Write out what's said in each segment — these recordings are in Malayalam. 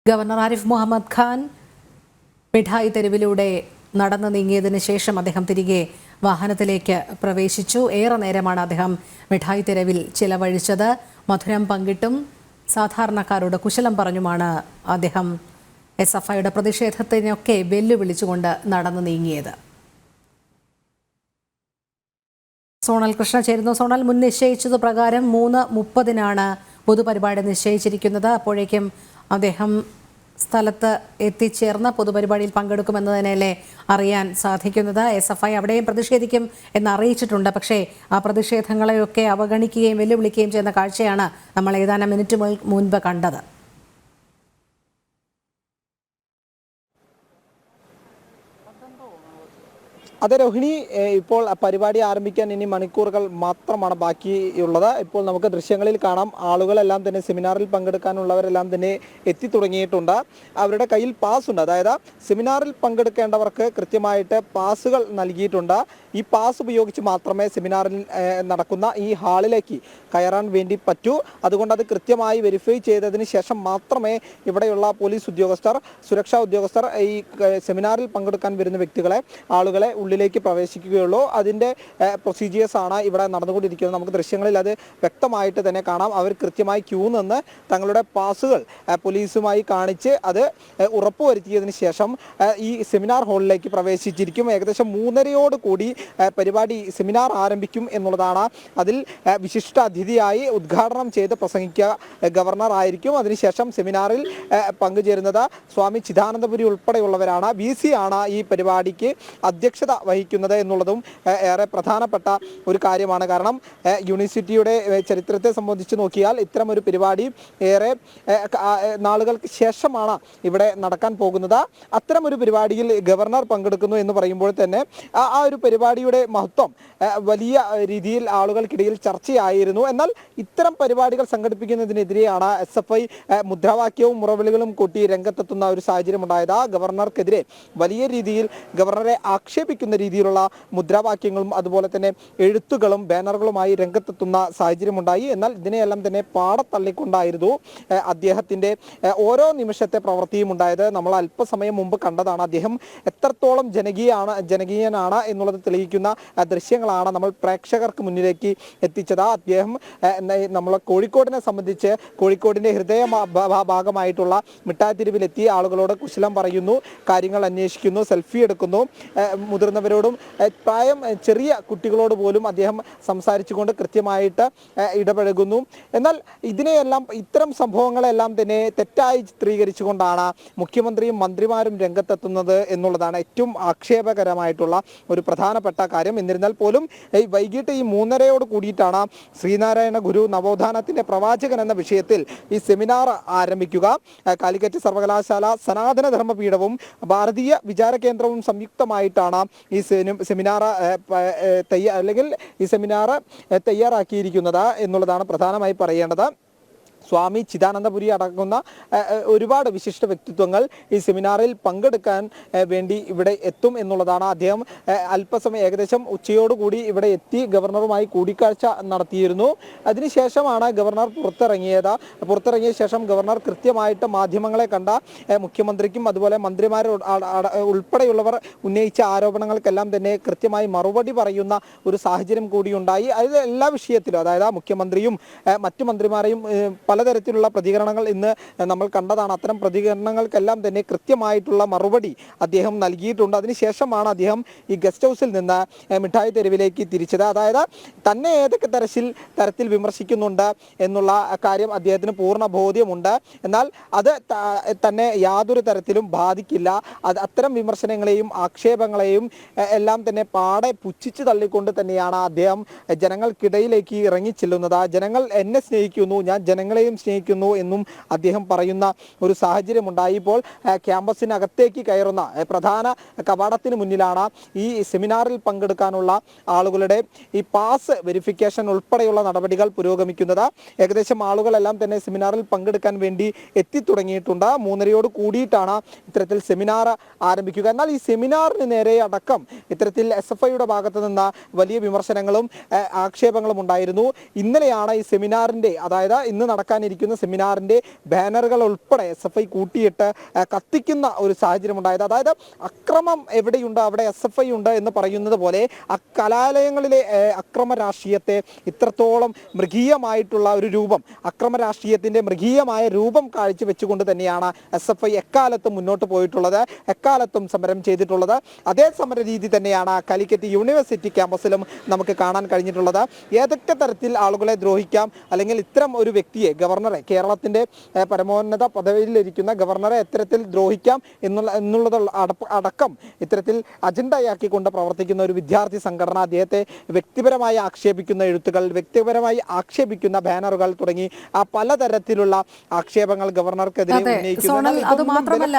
ഗവർണർ ആരിഫ് മുഹമ്മദ് ഖാൻ മിഠായി തെരുവിലൂടെ നടന്നു നീങ്ങിയതിനു ശേഷം അദ്ദേഹം തിരികെ വാഹനത്തിലേക്ക് പ്രവേശിച്ചു. ഏറെ നേരമാണ് അദ്ദേഹം മിഠായി തെരുവിൽ ചിലവഴിച്ചത്. മധുരം പങ്കിട്ടും സാധാരണക്കാരോട് കുശലം പറഞ്ഞുമാണ് അദ്ദേഹം എസ്എഫ്ഐയുടെ പ്രതിഷേധത്തിനൊക്കെ വെല്ലുവിളിച്ചുകൊണ്ട് നടന്നു നീങ്ങിയത്. സോണൽ കൃഷ്ണ ചേരുന്നു. സോണൽ, മുൻ നിശ്ചയിച്ചത് പ്രകാരം 3:30 പൊതുപരിപാടി നിശ്ചയിച്ചിരിക്കുന്നത്. അപ്പോഴേക്കും അദ്ദേഹം സ്ഥലത്ത് എത്തിച്ചേർന്ന പൊതുപരിപാടിയിൽ പങ്കെടുക്കുമെന്ന് തന്നെയല്ലേ അറിയാൻ സാധിക്കുന്നത്. എസ്എഫ്ഐ അവിടെയും പ്രതിഷേധിക്കും എന്ന് അറിയിച്ചിട്ടുണ്ട്. പക്ഷേ ആ പ്രതിഷേധങ്ങളെയൊക്കെ അവഗണിക്കുകയും വെല്ലുവിളിക്കുകയും ചെയ്യുന്ന കാഴ്ചയാണ് നമ്മൾ ഏതാനും മിനിറ്റ് മുൻപ് കണ്ടത്. അതെ രോഹിണി, ഇപ്പോൾ പരിപാടി ആരംഭിക്കാൻ ഇനി മണിക്കൂറുകൾ മാത്രമാണ് ബാക്കിയുള്ളത്. ഇപ്പോൾ നമുക്ക് ദൃശ്യങ്ങളിൽ കാണാം, ആളുകളെല്ലാം തന്നെ സെമിനാറിൽ പങ്കെടുക്കാനുള്ളവരെല്ലാം തന്നെ എത്തി തുടങ്ങിയിട്ടുണ്ട്. അവരുടെ കയ്യിൽ പാസ് ഉണ്ട്. അതായത് സെമിനാറിൽ പങ്കെടുക്കേണ്ടവർക്ക് കൃത്യമായിട്ട് പാസുകൾ നൽകിയിട്ടുണ്ട്. ഈ പാസ് ഉപയോഗിച്ച് മാത്രമേ സെമിനാറിൽ നടക്കുന്ന ഈ ഹാളിലേക്ക് കയറാൻ വേണ്ടി പറ്റൂ. അതുകൊണ്ട് അത് കൃത്യമായി വെരിഫൈ ചെയ്തതിന് ശേഷം മാത്രമേ ഇവിടെയുള്ള പോലീസ് ഉദ്യോഗസ്ഥർ, സുരക്ഷാ ഉദ്യോഗസ്ഥർ ഈ സെമിനാറിൽ പങ്കെടുക്കാൻ വരുന്ന വ്യക്തികളെ, ആളുകളെ ഉള്ളിലേക്ക് പ്രവേശിക്കുകയുള്ളൂ. അതിൻ്റെ പ്രൊസീജിയേഴ്സാണ് ഇവിടെ നടന്നുകൊണ്ടിരിക്കുന്നത്. നമുക്ക് ദൃശ്യങ്ങളിൽ അത് വ്യക്തമായിട്ട് തന്നെ കാണാം. അവർ കൃത്യമായി ക്യൂ നിന്ന് തങ്ങളുടെ പാസുകൾ പോലീസുമായി കാണിച്ച് അത് ഉറപ്പുവരുത്തിയതിന് ശേഷം ഈ സെമിനാർ ഹാളിലേക്ക് പ്രവേശിച്ചിരിക്കും. ഏകദേശം 3:30 കൂടി പരിപാടി സെമിനാർ ആരംഭിക്കും എന്നുള്ളതാണ്. അതിൽ വിശിഷ്ട അതിഥിയായി ഉദ്ഘാടനം ചെയ്ത് പ്രസംഗിക്കുക ഗവർണർ ആയിരിക്കും. അതിനുശേഷം സെമിനാറിൽ പങ്കുചേരുന്നത് സ്വാമി ചിദാനന്ദപുരി ഉൾപ്പെടെയുള്ളവരാണ്. VC ആണ് ഈ പരിപാടിക്ക് അധ്യക്ഷത വഹിക്കുന്നത് എന്നുള്ളതും ഏറെ പ്രധാനപ്പെട്ട ഒരു കാര്യമാണ്. കാരണം യൂണിവേഴ്സിറ്റിയുടെ ചരിത്രത്തെ സംബന്ധിച്ച് നോക്കിയാൽ ഇത്തരം ഒരു പരിപാടി ഏറെ നാളുകൾക്ക് ശേഷമാണ് ഇവിടെ നടക്കാൻ പോകുന്നത്. അത്തരം ഒരു പരിപാടിയിൽ ഗവർണർ പങ്കെടുക്കുന്നു എന്ന് പറയുമ്പോൾ തന്നെ ആ ഒരു പരിപാടിയുടെ മഹത്വം വലിയ രീതിയിൽ ആളുകൾക്കിടയിൽ ചർച്ചയായിരുന്നു. എന്നാൽ ഇത്തരം പരിപാടികൾ സംഘടിപ്പിക്കുന്നതിനെതിരെയാണ് SFI മുദ്രാവാക്യവും മുറവിളികളും കൂട്ടി രംഗത്തെത്തുന്ന ഒരു സാഹചര്യം ഉണ്ടായത്. ഗവർണർക്കെതിരെ വലിയ രീതിയിൽ ഗവർണറെ ആക്ഷേപിക്കുന്ന രീതിയിലുള്ള മുദ്രാവാക്യങ്ങളും അതുപോലെ തന്നെ എഴുത്തുകളും ബാനറുകളുമായി രംഗത്തെത്തുന്ന സാഹചര്യമുണ്ടായി. എന്നാൽ ഇതിനെയെല്ലാം തന്നെ പാടത്തള്ളിക്കൊണ്ടായിരുന്നു അദ്ദേഹത്തിൻ്റെ ഓരോ നിമിഷത്തെ പ്രവൃത്തിയും ഉണ്ടായത്. നമ്മൾ അല്പസമയം മുമ്പ് കണ്ടതാണ്. അദ്ദേഹം എത്രത്തോളം ജനകീയനാണ് എന്നുള്ളത് തെളിയിക്കുന്ന ദൃശ്യങ്ങളാണ് നമ്മൾ പ്രേക്ഷകർക്ക് മുന്നിലേക്ക് എത്തിച്ചത്. അദ്ദേഹം നമ്മൾ കോഴിക്കോടിനെ സംബന്ധിച്ച് കോഴിക്കോടിൻ്റെ ഹൃദയ ഭാഗമായിട്ടുള്ള മിഠായിത്തെരുവിലെത്തി ആളുകളോട് കുശലം പറയുന്നു, കാര്യങ്ങൾ അന്വേഷിക്കുന്നു, സെൽഫി എടുക്കുന്നു. മുതിർന്നവരോടും പ്രായം ചെറിയ കുട്ടികളോട് പോലും അദ്ദേഹം സംസാരിച്ചുകൊണ്ട് കൃത്യമായിട്ട് ഇടപഴകുന്നു. എന്നാൽ ഇതിനെയെല്ലാം, ഇത്തരം സംഭവങ്ങളെല്ലാം തന്നെ തെറ്റായി ചിത്രീകരിച്ചുകൊണ്ടാണ് മുഖ്യമന്ത്രിയും മന്ത്രിമാരും രംഗത്തെത്തുന്നത് എന്നുള്ളതാണ് ഏറ്റവും ആക്ഷേപകരമായിട്ടുള്ള ഒരു പ്രധാനപ്പെട്ട കാര്യം. എന്നിരുന്നാൽ പോലും വൈകിട്ട് ഈ 3:30 കൂടിയിട്ടാണ് ശ്രീനാരായണ ഗുരു നവോത്ഥാനത്തിൻ്റെ പ്രവാചകൻ എന്ന വിഷയത്തിൽ ഈ സെമിനാർ ആരംഭിക്കുക. കാലിക്കറ്റ് സർവകലാശാല, സനാതന ധർമ്മപീഠവും ഭാരതീയ വിചാര കേന്ദ്രവും സംയുക്തമായിട്ടാണ് ഈ സെമിനാർ തയ്യാറാക്കിയിരിക്കുന്നത് എന്നുള്ളതാണ് പ്രധാനമായി പറയേണ്ടത്. സ്വാമി ചിദാനന്ദപുരി അടങ്ങുന്ന ഒരുപാട് വിശിഷ്ട വ്യക്തിത്വങ്ങൾ ഈ സെമിനാറിൽ പങ്കെടുക്കാൻ വേണ്ടി ഇവിടെ എത്തും എന്നുള്ളതാണ്. അദ്ദേഹം അല്പസമയം, ഏകദേശം ഉച്ചയോടുകൂടി ഇവിടെ എത്തി ഗവർണറുമായി കൂടിക്കാഴ്ച നടത്തിയിരുന്നു. അതിനുശേഷമാണ് ഗവർണർ പുറത്തിറങ്ങിയ ശേഷം ഗവർണർ കൃത്യമായിട്ട് മാധ്യമങ്ങളെ കണ്ട മുഖ്യമന്ത്രിക്കും അതുപോലെ മന്ത്രിമാർ ഉൾപ്പെടെയുള്ളവർ ഉന്നയിച്ച ആരോപണങ്ങൾക്കെല്ലാം തന്നെ കൃത്യമായി മറുപടി പറയുന്ന ഒരു സാഹചര്യം കൂടിയുണ്ടായി. അത് എല്ലാ വിഷയത്തിലും, അതായത് മുഖ്യമന്ത്രിയും മറ്റു മന്ത്രിമാരെയും പലതരത്തിലുള്ള പ്രതികരണങ്ങൾ ഇന്ന് നമ്മൾ കണ്ടതാണ്. അത്തരം പ്രതികരണങ്ങൾക്കെല്ലാം തന്നെ കൃത്യമായിട്ടുള്ള മറുപടി അദ്ദേഹം നൽകിയിട്ടുണ്ട്. അതിനുശേഷമാണ് അദ്ദേഹം ഈ ഗസ്റ്റ് ഹൗസിൽ നിന്ന് മിഠായി തെരുവിലേക്ക് തിരിച്ചത്. അതായത് തന്നെ ഏതൊക്കെ തരത്തിൽ വിമർശിക്കുന്നുണ്ട് എന്നുള്ള കാര്യം അദ്ദേഹത്തിന് പൂർണ്ണ ബോധ്യമുണ്ട്. എന്നാൽ അത് തന്നെ യാതൊരു തരത്തിലും ബാധിക്കില്ല. അത്തരം വിമർശനങ്ങളെയും ആക്ഷേപങ്ങളെയും എല്ലാം തന്നെ പാടെ പുച്ഛിച്ച് തള്ളിക്കൊണ്ട് തന്നെയാണ് അദ്ദേഹം ജനങ്ങൾക്കിടയിലേക്ക് ഇറങ്ങിച്ചെല്ലുന്നത്. ജനങ്ങൾ എന്നെ സ്നേഹിക്കുന്നു, ഞാൻ ജനങ്ങളെയും സ്നേഹിക്കുന്നു എന്നും അദ്ദേഹം പറയുന്ന ഒരു സാഹചര്യമുണ്ടായി. ഇപ്പോൾ ക്യാമ്പസിനകത്തേക്ക് കയറുന്ന പ്രധാന കവാടത്തിന് മുന്നിലാണ് ഈ സെമിനാറിൽ പങ്കെടുക്കാനുള്ള ആളുകളുടെ ഈ പാസ് വെരിഫിക്കേഷൻ ഉൾപ്പെടെയുള്ള നടപടികൾ പുരോഗമിക്കുന്നത്. ഏകദേശം ആളുകളെല്ലാം തന്നെ സെമിനാറിൽ പങ്കെടുക്കാൻ വേണ്ടി എത്തിത്തുടങ്ങിയിട്ടുണ്ട്. 3:30 കൂടിയിട്ടാണ് ഇത്തരത്തിൽ സെമിനാർ ആരംഭിക്കുക. എന്നാൽ ഈ സെമിനാറിന് നേരെ അടക്കം ഇത്തരത്തിൽ SFIയുടെ ഭാഗത്തു നിന്ന് വലിയ വിമർശനങ്ങളും ആക്ഷേപങ്ങളും ഉണ്ടായിരുന്നു. ഇന്നലെയാണ് ഈ സെമിനാറിൻ്റെ, അതായത് ഇന്ന് നടക്കാൻ നടക്കാനിരിക്കുന്ന സെമിനാറിന്റെ ബാനറുകൾ ഉൾപ്പെടെ SFI കൂട്ടിയിട്ട് കത്തിക്കുന്ന ഒരു സാഹചര്യം ഉണ്ടായത്. അതായത് അക്രമം എവിടെയുണ്ട് അവിടെ SFI ഉണ്ട് എന്ന് പറയുന്നത് പോലെ കലാലയങ്ങളിലെ അക്രമ രാഷ്ട്രീയത്തെ ഇത്രത്തോളം മൃഗീയമായിട്ടുള്ള ഒരു രൂപം, അക്രമ രാഷ്ട്രീയത്തിന്റെ മൃഗീയമായ രൂപം കാഴ്ചവെച്ചുകൊണ്ട് തന്നെയാണ് SFI എക്കാലത്തും മുന്നോട്ട് പോയിട്ടുള്ളത്, എക്കാലത്തും സമരം ചെയ്തിട്ടുള്ളത്. അതേ സമര രീതി തന്നെയാണ് കാലിക്കറ്റ് യൂണിവേഴ്സിറ്റി ക്യാമ്പസിലും നമുക്ക് കാണാൻ കഴിഞ്ഞിട്ടുള്ളത്. ഏതൊക്കെ തരത്തിൽ ആളുകളെ ദ്രോഹിക്കാം, അല്ലെങ്കിൽ ഇത്തരം ഒരു വ്യക്തിയെ, ഗവർണറെ, കേരളത്തിന്റെ പരമോന്നത പദവിയിലിരിക്കുന്ന ഗവർണറെ എത്തരത്തിൽ ദ്രോഹിക്കാം എന്നുള്ളത് അടക്കം ഇത്തരത്തിൽ അജണ്ടയാക്കിക്കൊണ്ട് പ്രവർത്തിക്കുന്ന ഒരു വിദ്യാർത്ഥി സംഘടന, അദ്ദേഹത്തെ വ്യക്തിപരമായി ആക്ഷേപിക്കുന്ന എഴുത്തുകൾ, വ്യക്തിപരമായി ആക്ഷേപിക്കുന്ന ബാനറുകൾ തുടങ്ങി പലതരത്തിലുള്ള ആക്ഷേപങ്ങൾ ഗവർണർക്കെതിരെ ഉന്നയിക്കുന്നു. അത് മാത്രമല്ല,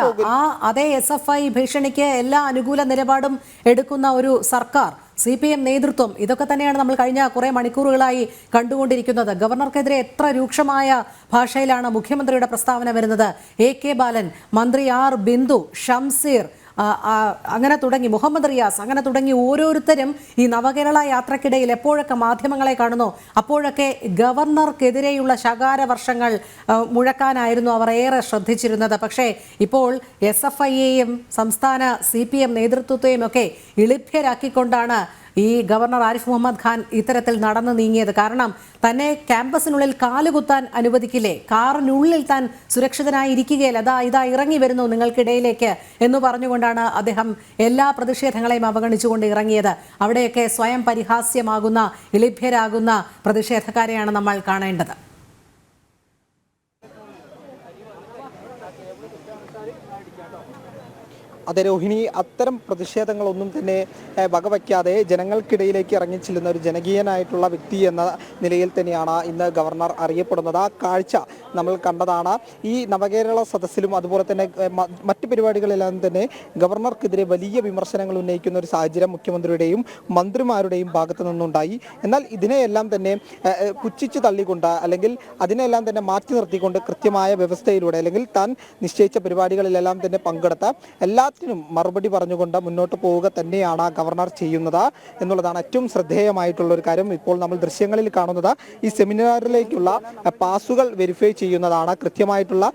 അതേ SFI ഭീഷണിക്ക് എല്ലാ അനുകൂല നിലപാടും എടുക്കുന്ന ഒരു സർക്കാർ, CPM നേതൃത്വം, ഇതൊക്കെ തന്നെയാണ് നമ്മൾ കഴിഞ്ഞ കുറെ മണിക്കൂറുകളായി കണ്ടുകൊണ്ടിരിക്കുന്നത്. ഗവർണർക്കെതിരെ എത്ര രൂക്ഷമായ ഭാഷയിലാണ് മുഖ്യമന്ത്രിയുടെ പ്രസ്താവന വരുന്നത്. AK ബാലൻ, മന്ത്രി R ബിന്ദു, ഷംസീർ, അങ്ങനെ തുടങ്ങി മുഹമ്മദ് റിയാസ്, അങ്ങനെ തുടങ്ങി ഓരോരുത്തരും ഈ നവകേരള യാത്രക്കിടയിൽ എപ്പോഴൊക്കെ മാധ്യമങ്ങളെ കാണുന്നു അപ്പോഴൊക്കെ ഗവർണർക്കെതിരെയുള്ള ശകാര വർഷങ്ങൾ മുഴക്കാനായിരുന്നു അവർ ഏറെ ശ്രദ്ധിച്ചിരുന്നത്. പക്ഷേ ഇപ്പോൾ SFIയെയും സംസ്ഥാന CPM നേതൃത്വത്തെയും ഒക്കെ ഇളിഭ്യരാക്കിക്കൊണ്ടാണ് ഈ ഗവർണർ ആരിഫ് മുഹമ്മദ് ഖാൻ ഇത്തരത്തിൽ നടന്നു നീങ്ങിയത്. കാരണം തന്നെ ക്യാമ്പസിനുള്ളിൽ കാലുകുത്താൻ അനുവദിക്കില്ലേ, കാറിനുള്ളിൽ താൻ സുരക്ഷിതനായി ഇരിക്കുകയില്ല, ഇതാ ഇറങ്ങി വരുന്നു നിങ്ങൾക്കിടയിലേക്ക് എന്ന് പറഞ്ഞുകൊണ്ടാണ് അദ്ദേഹം എല്ലാ പ്രതിഷേധങ്ങളെയും അവഗണിച്ചുകൊണ്ട് ഇറങ്ങിയത്. അവിടെയൊക്കെ സ്വയം പരിഹാസ്യമാകുന്ന, ഇളിഭ്യരാകുന്ന പ്രതിഷേധക്കാരെയാണ് നമ്മൾ കാണേണ്ടത്. അതെ രോഹിണി, അത്തരം പ്രതിഷേധങ്ങളൊന്നും തന്നെ വകവയ്ക്കാതെ ജനങ്ങൾക്കിടയിലേക്ക് ഇറങ്ങിച്ചെല്ലുന്ന ഒരു ജനകീയനായിട്ടുള്ള വ്യക്തി എന്ന നിലയിൽ തന്നെയാണ് ഇന്ന് ഗവർണർ അറിയപ്പെടുന്നത്. ആ കാഴ്ച നമ്മൾ കണ്ടതാണ്. ഈ നവകേരള സദസ്സിലും അതുപോലെ തന്നെ മറ്റ് പരിപാടികളിലെല്ലാം തന്നെ ഗവർണർക്കെതിരെ വലിയ വിമർശനങ്ങൾ ഉന്നയിക്കുന്ന ഒരു സാഹചര്യം മുഖ്യമന്ത്രിയുടെയും മന്ത്രിമാരുടെയും ഭാഗത്തു നിന്നുണ്ടായി. എന്നാൽ ഇതിനെയെല്ലാം തന്നെ പുച്ഛിച്ച് തള്ളിക്കൊണ്ട്, അല്ലെങ്കിൽ അതിനെല്ലാം തന്നെ മാറ്റി നിർത്തിക്കൊണ്ട് കൃത്യമായ വ്യവസ്ഥയിലൂടെ, അല്ലെങ്കിൽ താൻ നിശ്ചയിച്ച പരിപാടികളിലെല്ലാം തന്നെ പങ്കെടുത്ത എല്ലാത്തിനും മറുപടി പറഞ്ഞുകൊണ്ട് മുന്നോട്ട് പോവുക തന്നെയാണ് ഗവർണർ ചെയ്യുന്നത് എന്നുള്ളതാണ് ഏറ്റവും ശ്രദ്ധേയമായിട്ടുള്ള ഒരു കാര്യം. ഇപ്പോൾ നമ്മൾ ദൃശ്യങ്ങളിൽ കാണുന്നത് ഈ സെമിനാറിലേക്കുള്ള പാസുകൾ വെരിഫൈ ചെയ്യുന്നതാണ്. കൃത്യമായിട്ടുള്ള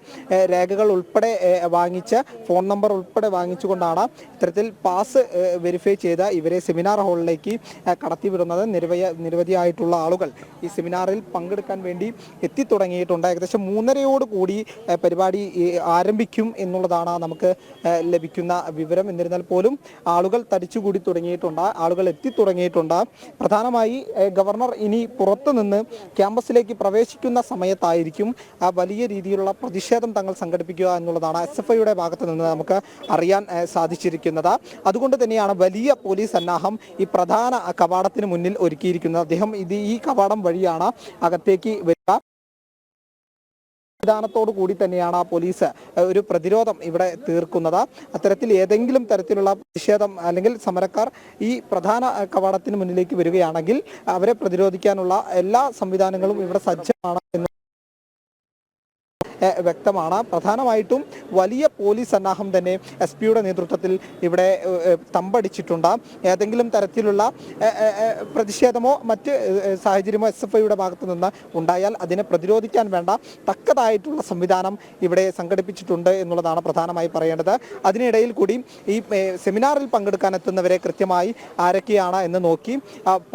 രേഖകൾ ഉൾപ്പെടെ വാങ്ങിച്ച്, ഫോൺ നമ്പർ ഉൾപ്പെടെ വാങ്ങിച്ചുകൊണ്ടാണ് ഇത്തരത്തിൽ പാസ് വെരിഫൈ ചെയ്ത് ഇവരെ സെമിനാർ ഹാളിലേക്ക് കടത്തിവിടുന്നത്. നിരവധിയായിട്ടുള്ള ആളുകൾ ഈ സെമിനാറിൽ പങ്കെടുക്കാൻ വേണ്ടി എത്തിത്തുടങ്ങിയിട്ടുണ്ട്. ഏകദേശം 3:30 പരിപാടി ആരംഭിക്കും എന്നുള്ളതാണ് നമുക്ക് ലഭിക്കുന്ന വിവരം. എന്നിരുന്നാൽ പോലും ആളുകൾ തടിച്ചുകൂടി തുടങ്ങിയിട്ടുണ്ട്, ആളുകൾ എത്തിത്തുടങ്ങിയിട്ടുണ്ട്. പ്രധാനമായി ഗവർണർ ഇനി പുറത്തുനിന്ന് ക്യാമ്പസിലേക്ക് പ്രവേശിക്കുന്ന സമയത്തായിരിക്കും വലിയ രീതിയിലുള്ള പ്രതിഷേധം തങ്ങൾ സംഘടിപ്പിക്കുക എന്നുള്ളതാണ് SFIയുടെ ഭാഗത്ത് നിന്ന് നമുക്ക് അറിയാൻ സാധിച്ചിരിക്കുന്നത്. അതുകൊണ്ട് തന്നെയാണ് വലിയ പോലീസ് സന്നാഹം ഈ പ്രധാന കവാടത്തിന് മുന്നിൽ ഒരുക്കിയിരിക്കുന്നത്. അദ്ദേഹം ഈ കവാടം വഴിയാണ് അകത്തേക്ക് വരിക. സംവിധാനത്തോടു കൂടി തന്നെയാണ് പോലീസ് ഒരു പ്രതിരോധം ഇവിടെ തീർക്കുന്നത്. അത്തരത്തിൽ ഏതെങ്കിലും തരത്തിലുള്ള പ്രതിഷേധം അല്ലെങ്കിൽ സമരക്കാർ ഈ പ്രധാന കവാടത്തിന് മുന്നിലേക്ക് വരികയാണെങ്കിൽ അവരെ പ്രതിരോധിക്കാനുള്ള എല്ലാ സംവിധാനങ്ങളും ഇവിടെ സജ്ജമാണ് എന്ന് വ്യക്തമാണ്. പ്രധാനമായിട്ടും വലിയ പോലീസ് സന്നാഹം തന്നെ SP-യുടെ നേതൃത്വത്തിൽ ഇവിടെ തമ്പടിച്ചിട്ടുണ്ട്. ഏതെങ്കിലും തരത്തിലുള്ള പ്രതിഷേധമോ മറ്റ് സാഹചര്യമോ SFIയുടെ ഭാഗത്തു നിന്ന് ഉണ്ടായാൽ അതിനെ പ്രതിരോധിക്കാൻ വേണ്ട തക്കതായിട്ടുള്ള സംവിധാനം ഇവിടെ സംഘടിപ്പിച്ചിട്ടുണ്ട് എന്നുള്ളതാണ് പ്രധാനമായി പറയേണ്ടത്. അതിനിടയിൽ കൂടി ഈ സെമിനാറിൽ പങ്കെടുക്കാൻ എത്തുന്നവരെ കൃത്യമായി ആരൊക്കെയാണ് എന്ന് നോക്കി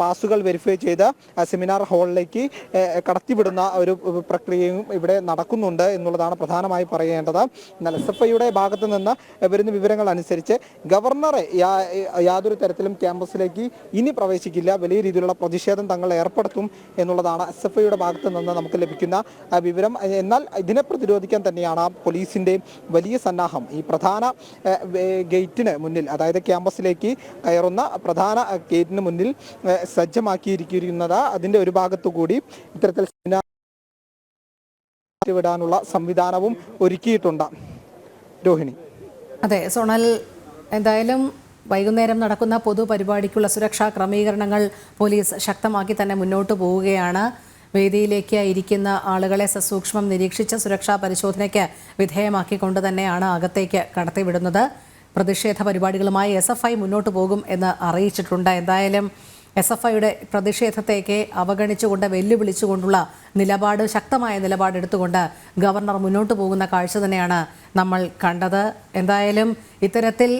പാസുകൾ വെരിഫൈ ചെയ്ത് സെമിനാർ ഹാളിലേക്ക് കടത്തിവിടുന്ന ഒരു പ്രക്രിയയും ഇവിടെ നടക്കുന്നുണ്ട് എന്നുള്ളതാണ് പ്രധാനമായി പറയേണ്ടത്. എന്നാൽ SFIയുടെ ഭാഗത്ത് നിന്ന് വരുന്ന വിവരങ്ങൾ അനുസരിച്ച് ഗവർണറെ യാതൊരു തരത്തിലും ക്യാമ്പസിലേക്ക് ഇനി പ്രവേശിക്കില്ല, വലിയ രീതിയിലുള്ള പ്രതിഷേധം തങ്ങൾ ഏർപ്പെടുത്തും എന്നുള്ളതാണ് SFIയുടെ ഭാഗത്ത് നിന്ന് നമുക്ക് ലഭിക്കുന്ന വിവരം. എന്നാൽ ഇതിനെ പ്രതിരോധിക്കാൻ തന്നെയാണ് പോലീസിന്റെ വലിയ സന്നാഹം ഈ പ്രധാന ഗേറ്റിന് മുന്നിൽ, അതായത് ക്യാമ്പസിലേക്ക് കയറുന്ന പ്രധാന ഗേറ്റിന് മുന്നിൽ സജ്ജമാക്കിയിരിക്കുന്നത്. അതിന്റെ ഒരു ഭാഗത്തു കൂടി ഇത്തരത്തിൽ വിടാനുള്ള സംവിധാനവും ഒരുക്കിയിട്ടുണ്ട്. രോഹിണി. അതെ സോണൽ, എന്തായാലും വൈകുന്നേരം നടക്കുന്ന പൊതുപരിപാടിക്കുള്ള സുരക്ഷാ ക്രമീകരണങ്ങൾ പോലീസ് ശക്തമാക്കി തന്നെ മുന്നോട്ട് പോവുകയാണ്. വേദിയിലേക്ക് ഇരിക്കുന്ന ആളുകളെ സസൂക്ഷ്മം നിരീക്ഷിച്ച് സുരക്ഷാ പരിശോധനയ്ക്ക് വിധേയമാക്കിക്കൊണ്ട് തന്നെയാണ് അകത്തേക്ക് കടത്തിവിടുന്നത്. പ്രതിഷേധ പരിപാടികളുമായി SFI മുന്നോട്ട് പോകും എന്ന് അറിയിച്ചിട്ടുണ്ട്. എന്തായാലും SFIയുടെ പ്രതിഷേധത്തേക്ക് അവഗണിച്ചുകൊണ്ട് വെല്ലുവിളിച്ചുകൊണ്ടുള്ള ശക്തമായ നിലപാടെടുത്തുകൊണ്ട് ഗവർണർ മുന്നോട്ട് പോകുന്ന കാഴ്ച തന്നെയാണ് നമ്മൾ കണ്ടത്. എന്തായാലും ഇത്തരത്തിൽ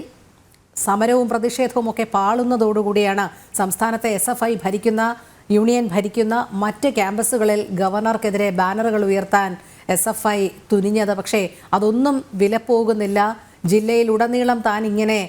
സമരവും പ്രതിഷേധവും ഒക്കെ പാളുന്നതോടുകൂടിയാണ് സംസ്ഥാനത്തെ SFI യൂണിയൻ ഭരിക്കുന്ന മറ്റ് ക്യാമ്പസുകളിൽ ഗവർണർക്കെതിരെ ബാനറുകൾ ഉയർത്താൻ SFI തുനിഞ്ഞത്. പക്ഷേ അതൊന്നും വിലപ്പോകുന്നില്ല. ജില്ലയിലുടനീളം താൻ ഇങ്ങനെ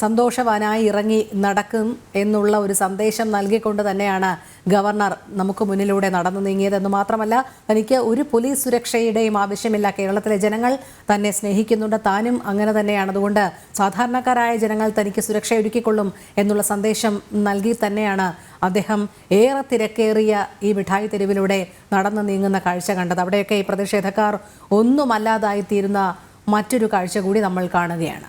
സന്തോഷവാനായി ഇറങ്ങി നടക്കും എന്നുള്ള ഒരു സന്ദേശം നൽകിക്കൊണ്ട് തന്നെയാണ് ഗവർണർ നമുക്ക് മുന്നിലൂടെ നടന്നു നീങ്ങിയതെന്ന് മാത്രമല്ല, തനിക്ക് ഒരു പോലീസ് സുരക്ഷയുടെയും ആവശ്യമില്ല. കേരളത്തിലെ ജനങ്ങൾ തന്നെ സ്നേഹിക്കുന്നുണ്ട്, താനും അങ്ങനെ തന്നെയാണ്. അതുകൊണ്ട് സാധാരണക്കാരായ ജനങ്ങൾ തനിക്ക് സുരക്ഷയൊരുക്കിക്കൊള്ളും എന്നുള്ള സന്ദേശം നൽകി തന്നെയാണ് അദ്ദേഹം ഏറെ തിരക്കേറിയ ഈ മിഠായി തെരുവിലൂടെ നടന്നു നീങ്ങുന്ന കാഴ്ച കണ്ടത്. അവിടെയൊക്കെ ഈ പ്രതിഷേധക്കാർ ഒന്നുമല്ലാതായിത്തീരുന്ന മറ്റൊരു കാഴ്ച കൂടി നമ്മൾ കാണുകയാണ്.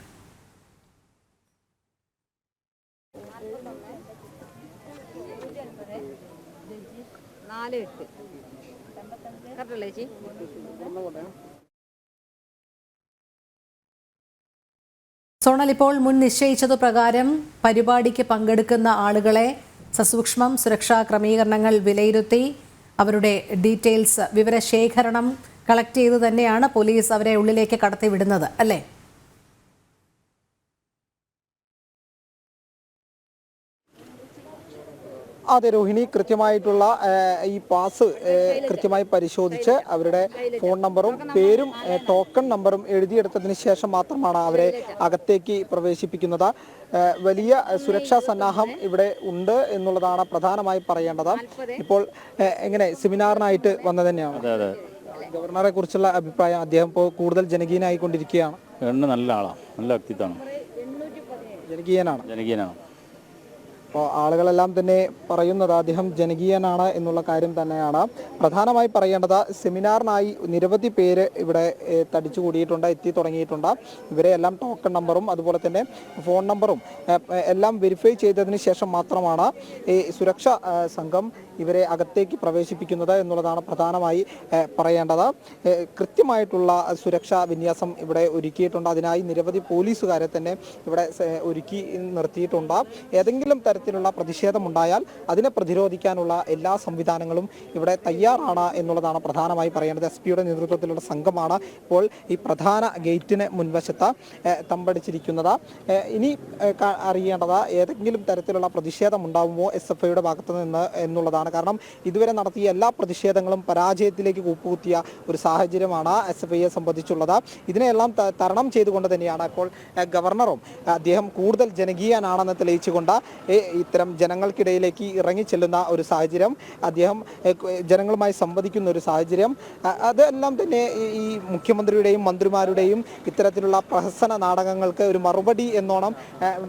സോണൽ, ഇപ്പോൾ മുൻ നിശ്ചയിച്ചതു പ്രകാരം പരിപാടിക്ക് പങ്കെടുക്കുന്ന ആളുകളെ സസൂക്ഷ്മം സുരക്ഷാ ക്രമീകരണങ്ങൾ വിലയിരുത്തി അവരുടെ ഡീറ്റെയിൽസ് വിവരശേഖരണം കളക്ട് ചെയ്ത് തന്നെയാണ് പോലീസ് അവരെ ഉള്ളിലേക്ക് കടത്തിവിടുന്നത്, അല്ലേ? അതെ രോഹിണി, കൃത്യമായിട്ടുള്ള ഈ പാസ് കൃത്യമായി പരിശോധിച്ച് അവരുടെ ഫോൺ നമ്പറും പേരും ടോക്കൺ നമ്പറും എഴുതിയെടുത്തതിന് ശേഷം മാത്രമാണ് അവരെ അകത്തേക്ക് പ്രവേശിപ്പിക്കുന്നത്. വലിയ സുരക്ഷാ സന്നാഹം ഇവിടെ ഉണ്ട് എന്നുള്ളതാണ് പ്രധാനമായി പറയേണ്ടത്. ഇപ്പോൾ എങ്ങനെ സെമിനാറിനായിട്ട് വന്നത് തന്നെയാണ്. ഗവർണറെ കുറിച്ചുള്ള അഭിപ്രായം, അദ്ദേഹം ഇപ്പോൾ കൂടുതൽ ജനകീയനായിക്കൊണ്ടിരിക്കുകയാണ്. നല്ല ആളാണ്, നല്ല വ്യക്തിത്വമാണ്, ജനകീയനാണ്. അപ്പോൾ ആളുകളെല്ലാം തന്നെ പറയുന്നത് അദ്ദേഹം ജനകീയനാണ് എന്നുള്ള കാര്യം തന്നെയാണ്. പ്രധാനമായി പറയേണ്ടത്, സെമിനാറിനായി നിരവധി പേര് ഇവിടെ തടിച്ചു കൂടിയിട്ടുണ്ട്, എത്തി തുടങ്ങിയിട്ടുണ്ട്. ഇവരെ എല്ലാം ടോക്കൺ നമ്പറും അതുപോലെ തന്നെ ഫോൺ നമ്പറും എല്ലാം വെരിഫൈ ചെയ്തതിന് ശേഷം മാത്രമാണ് ഈ സുരക്ഷാ സംഘം ഇവരെ അകത്തേക്ക് പ്രവേശിപ്പിക്കുന്നത് എന്നുള്ളതാണ് പ്രധാനമായി പറയേണ്ടത്. കൃത്യമായിട്ടുള്ള സുരക്ഷാ വിന്യാസം ഇവിടെ ഒരുക്കിയിട്ടുണ്ട്. അതിനായി നിരവധി പോലീസുകാരെ തന്നെ ഇവിടെ ഒരുക്കി നിർത്തിയിട്ടുണ്ട്. ഏതെങ്കിലും തരത്തിലുള്ള പ്രതിഷേധമുണ്ടായാൽ അതിനെ പ്രതിരോധിക്കാനുള്ള എല്ലാ സംവിധാനങ്ങളും ഇവിടെ തയ്യാറാണ് എന്നുള്ളതാണ് പ്രധാനമായി പറയേണ്ടത്. SPയുടെ നേതൃത്വത്തിലുള്ള സംഘമാണ് ഇപ്പോൾ ഈ പ്രധാന ഗേറ്റിന് മുൻവശത്ത് തമ്പടിച്ചിരിക്കുന്നത്. ഇനി അറിയേണ്ടത്, ഏതെങ്കിലും തരത്തിലുള്ള പ്രതിഷേധം ഉണ്ടാകുമോ SFIയുടെ ഭാഗത്തു നിന്ന് എന്നുള്ളതാണ്. കാരണം ഇതുവരെ നടത്തിയ എല്ലാ പ്രതിഷേധങ്ങളും പരാജയത്തിലേക്ക് കൂപ്പുകുത്തിയ ഒരു സാഹചര്യമാണ് SFIയെ സംബന്ധിച്ചുള്ളത്. ഇതിനെല്ലാം തരണം ചെയ്തുകൊണ്ട് തന്നെയാണ് ഇപ്പോൾ ഗവർണറും അദ്ദേഹം കൂടുതൽ ജനകീയനാണെന്ന് തെളിയിച്ചുകൊണ്ട് ഇത്തരം ജനങ്ങൾക്കിടയിലേക്ക് ഇറങ്ങിച്ചെല്ലുന്ന ഒരു സാഹചര്യം, അദ്ദേഹം ജനങ്ങളുമായി സംവദിക്കുന്ന ഒരു സാഹചര്യം, അതെല്ലാം തന്നെ ഈ മുഖ്യമന്ത്രിയുടെയും മന്ത്രിമാരുടെയും ഇത്തരത്തിലുള്ള പ്രഹസന നാടകങ്ങൾക്ക് ഒരു മറുപടി എന്നോണം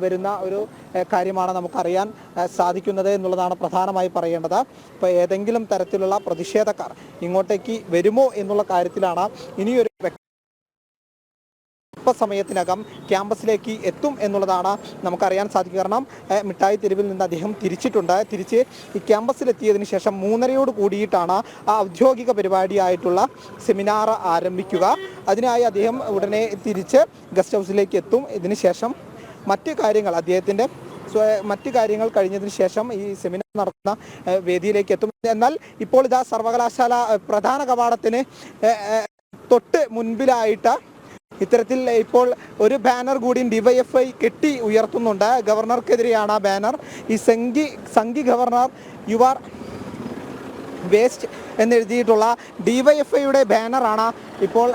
വരുന്ന ഒരു കാര്യമാണ് നമുക്കറിയാൻ സാധിക്കുന്നത് എന്നുള്ളതാണ് പ്രധാനമായി പറയേണ്ടത്. ഇപ്പോൾ ഏതെങ്കിലും തരത്തിലുള്ള പ്രതിഷേധക്കാർ ഇങ്ങോട്ടേക്ക് വരുമോ എന്നുള്ള കാര്യത്തിലാണ് ഇനിയൊരു സമയത്തിനകം ക്യാമ്പസിലേക്ക് എത്തും എന്നുള്ളതാണ് നമുക്കറിയാൻ സാധിക്കുക. കാരണം മിഠായി തെരുവിൽ നിന്ന് അദ്ദേഹം തിരിച്ച് ഈ ക്യാമ്പസിലെത്തിയതിനു ശേഷം 3:30 കൂടിയിട്ടാണ് ആ ഔദ്യോഗിക പരിപാടിയായിട്ടുള്ള സെമിനാർ ആരംഭിക്കുക. അതിനായി അദ്ദേഹം ഉടനെ തിരിച്ച് ഗസ്റ്റ് ഹൗസിലേക്ക് എത്തും. ഇതിനുശേഷം മറ്റ് കാര്യങ്ങൾ കഴിഞ്ഞതിന് ശേഷം ഈ സെമിനാർ നടത്തുന്ന വേദിയിലേക്ക് എത്തും. എന്നാൽ ഇപ്പോൾ ഇതാ സർവകലാശാല പ്രധാന കവാടത്തിന് തൊട്ട് മുൻപിലായിട്ട് ഇത്തരത്തിൽ ഇപ്പോൾ ഒരു ബാനർ കൂടി DYFI കെട്ടി ഉയർത്തുന്നുണ്ട്. ഗവർണർക്കെതിരെയാണ് ആ ബാനർ. ഈ സംഘി ഗവർണർ യു ആർ വേസ്റ്റ് എന്നെഴുതിയിട്ടുള്ള DYFIയുടെ ബാനറാണ് ഇപ്പോൾ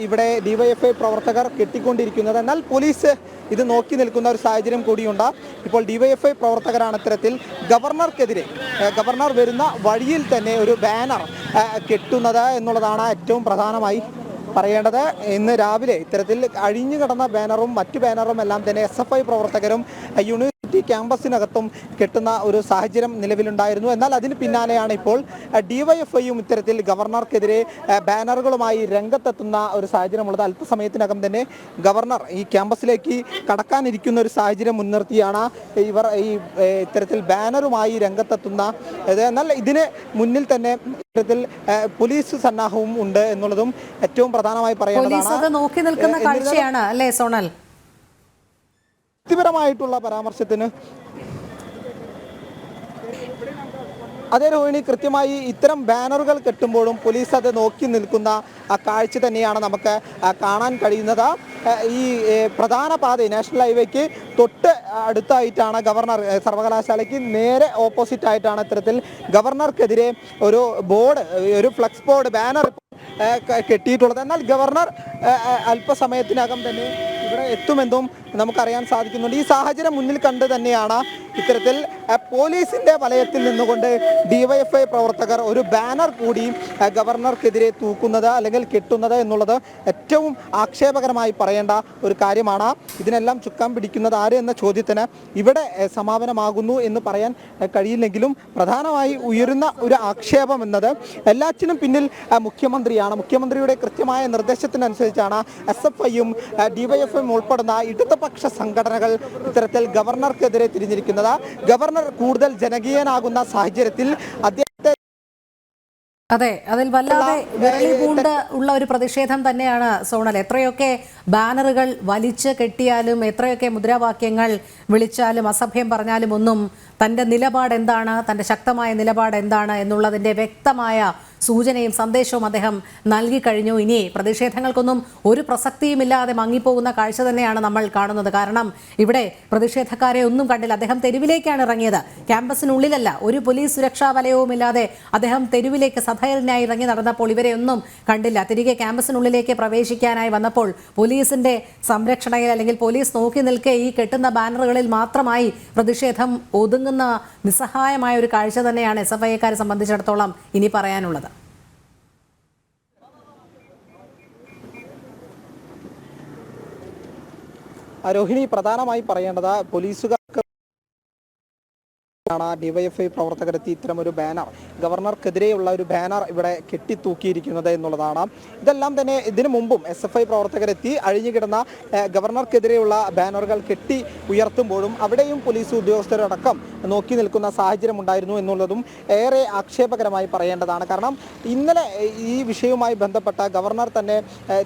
ഇവിടെ DYFI പ്രവർത്തകർ കെട്ടിക്കൊണ്ടിരിക്കുന്നത്. എന്നാൽ പോലീസ് ഇത് നോക്കി നിൽക്കുന്ന ഒരു സാഹചര്യം കൂടിയുണ്ട്. ഇപ്പോൾ DYFI പ്രവർത്തകരാണ് ഇത്തരത്തിൽ ഗവർണർ വരുന്ന വഴിയിൽ തന്നെ ഒരു ബാനർ കെട്ടുന്നത് എന്നുള്ളതാണ് ഏറ്റവും പ്രധാനമായി പറയേണ്ടത്. ഇന്ന് രാവിലെ ഇത്തരത്തിൽ അഴിഞ്ഞു കിടന്ന ബാനറും മറ്റു ബാനറും എല്ലാം തന്നെ SFI പ്രവർത്തകരും യൂണിവേഴ്സിറ്റി ക്യാമ്പസിനകത്തും കെട്ടുന്ന ഒരു സാഹചര്യം നിലവിലുണ്ടായിരുന്നു. എന്നാൽ അതിന് പിന്നാലെയാണ് ഇപ്പോൾ DYFIയും ഇത്തരത്തിൽ ഗവർണർക്കെതിരെ ബാനറുകളുമായി രംഗത്തെത്തുന്ന ഒരു സാഹചര്യമുള്ളത്. അല്പസമയത്തിനകം തന്നെ ഗവർണർ ഈ ക്യാമ്പസിലേക്ക് കടക്കാനിരിക്കുന്ന ഒരു സാഹചര്യം മുൻനിർത്തിയാണ് ഇവർ ഈ ഇത്തരത്തിൽ ബാനറുമായി രംഗത്തെത്തുന്ന. എന്നാൽ ഇതിന് മുന്നിൽ തന്നെ ഇത്തരത്തിൽ പോലീസ് സന്നാഹവും ഉണ്ട് എന്നുള്ളതും ഏറ്റവും പ്രധാനമായി പറയുന്നതാണ്. നോക്കി നിൽക്കുന്ന കാഴ്ചയാണ് അല്ലേ സോണൽ? വ്യക്തിപരമായിട്ടുള്ള പരാമർശത്തിന് അതേ രോഹിണി, കൃത്യമായി ഇത്തരം ബാനറുകൾ കെട്ടുമ്പോഴും പോലീസ് അത് നോക്കി നിൽക്കുന്ന കാഴ്ച തന്നെയാണ് നമുക്ക് കാണാൻ കഴിയുന്നത്. ഈ പ്രധാന പാത നാഷണൽ ഹൈവേക്ക് തൊട്ട് അടുത്തായിട്ടാണ് ഗവർണർ, സർവകലാശാലയ്ക്ക് നേരെ ഓപ്പോസിറ്റ് ആയിട്ടാണ് ഇത്തരത്തിൽ ഗവർണർക്കെതിരെ ഒരു ബോർഡ്, ഒരു ഫ്ലക്സ് ബോർഡ്, ബാനർ കെട്ടിയിട്ടുള്ളത്. എന്നാൽ ഗവർണർ അല്പസമയത്തിനകം തന്നെ ഇവിടെ എത്തുമെന്നും നമുക്കറിയാൻ സാധിക്കുന്നുണ്ട്. ഈ സാഹചര്യം മുന്നിൽ കണ്ട് തന്നെയാണ് ഇത്തരത്തിൽ പോലീസിന്റെ വലയത്തിൽ നിന്നുകൊണ്ട് ഡിവൈഎഫ്ഐ പ്രവർത്തകർ ഒരു ബാനർ കൂടി ഗവർണർക്കെതിരെ തൂക്കുന്നത് അല്ലെങ്കിൽ കെട്ടുന്നത് എന്നുള്ളത് ഏറ്റവും ആക്ഷേപകരമായി പറയേണ്ട ഒരു കാര്യമാണ്. ഇതിനെല്ലാം ചുക്കാൻ പിടിക്കുന്നത് ആര് എന്ന ചോദ്യത്തിന് ഇവിടെ സമാപനമാകുന്നു എന്ന് പറയാൻ കഴിയില്ലെങ്കിലും പ്രധാനമായി ഉയരുന്ന ഒരു ആക്ഷേപം എന്നത് എല്ലാറ്റിനും പിന്നിൽ മുഖ്യമന്ത്രിയാണ്. മുഖ്യമന്ത്രിയുടെ കൃത്യമായ നിർദ്ദേശത്തിനനുസരിച്ചാണ് SFIയും ഡിവൈഎഫ്ഐയും ഉൾപ്പെടുന്ന ഇടതുപക്ഷ സംഘടനകൾ ഇത്തരത്തിൽ ഗവർണർക്കെതിരെ തിരിഞ്ഞിരിക്കുന്നത്. ഗവർണർ കൂടുതൽ ജനകീയനാകുന്ന സാഹചര്യത്തിൽ അദ്ദേഹത്തെ അതെ, അതിൽ വല്ലാതെ വിരളി പൂണ്ട് ഉള്ള ഒരു പ്രതിഷേധം തന്നെയാണ് സോണൽ. എത്രയൊക്കെ ബാനറുകൾ വലിച്ചു കെട്ടിയാലും, എത്രയൊക്കെ മുദ്രാവാക്യങ്ങൾ വിളിച്ചാലും, അസഭ്യം പറഞ്ഞാലും ഒന്നും തൻ്റെ നിലപാട് എന്താണ്, തൻ്റെ ശക്തമായ നിലപാട് എന്താണ് എന്നുള്ളതിൻ്റെ വ്യക്തമായ സൂചനയും സന്ദേശവും അദ്ദേഹം നൽകി കഴിഞ്ഞു. ഇനി പ്രതിഷേധങ്ങൾക്കൊന്നും ഒരു പ്രസക്തിയുമില്ലാതെ മങ്ങിപ്പോകുന്ന കാഴ്ച തന്നെയാണ് നമ്മൾ കാണുന്നത്. കാരണം ഇവിടെ പ്രതിഷേധക്കാരെ ഒന്നും കണ്ടില്ല. അദ്ദേഹം തെരുവിലേക്കാണ് ഇറങ്ങിയത്, ക്യാമ്പസിനുള്ളിലല്ല. ഒരു പോലീസ് സുരക്ഷാ വലയവുമില്ലാതെ അദ്ദേഹം തെരുവിലേക്ക് സധൈര്യനായി ഇറങ്ങി നടന്നപ്പോൾ ഇവരെ ഒന്നും കണ്ടില്ല. തിരികെ ക്യാമ്പസിനുള്ളിലേക്ക് പ്രവേശിക്കാനായി വന്നപ്പോൾ പോലീസിന്റെ സംരക്ഷണയിൽ അല്ലെങ്കിൽ പോലീസ് നോക്കി നിൽക്കെ ഈ കെട്ടുന്ന ബാനറുകളിൽ മാത്രമായി പ്രതിഷേധം ഒതുങ്ങുന്ന നിസ്സഹായമായ ഒരു കാഴ്ച തന്നെയാണ് SFIക്കാരെ സംബന്ധിച്ചിടത്തോളം ഇനി പറയാനുള്ളത്. രോഹിണി, പ്രധാനമായി പറയേണ്ടത് പോലീസുകാർക്ക് ഡിവൈഎഫ്ഐ പ്രവർത്തകരെത്തി ഇത്തരം ഒരു ബാനർ, ഗവർണർക്കെതിരെയുള്ള ഒരു ബാനർ ഇവിടെ കെട്ടിത്തൂക്കിയിരിക്കുന്നത് എന്നുള്ളതാണ്. ഇതെല്ലാം തന്നെ ഇതിനു മുമ്പും SFI പ്രവർത്തകരെത്തി അഴിഞ്ഞുകിടന്ന ഗവർണർക്കെതിരെയുള്ള ബാനറുകൾ കെട്ടി ഉയർത്തുമ്പോഴും അവിടെയും പോലീസ് ഉദ്യോഗസ്ഥരടക്കം നോക്കി നിൽക്കുന്ന സാഹചര്യം ഉണ്ടായിരുന്നു എന്നുള്ളതും ഏറെ ആക്ഷേപകരമായി പറയേണ്ടതാണ്. കാരണം ഇന്നലെ ഈ വിഷയവുമായി ബന്ധപ്പെട്ട ഗവർണർ തന്നെ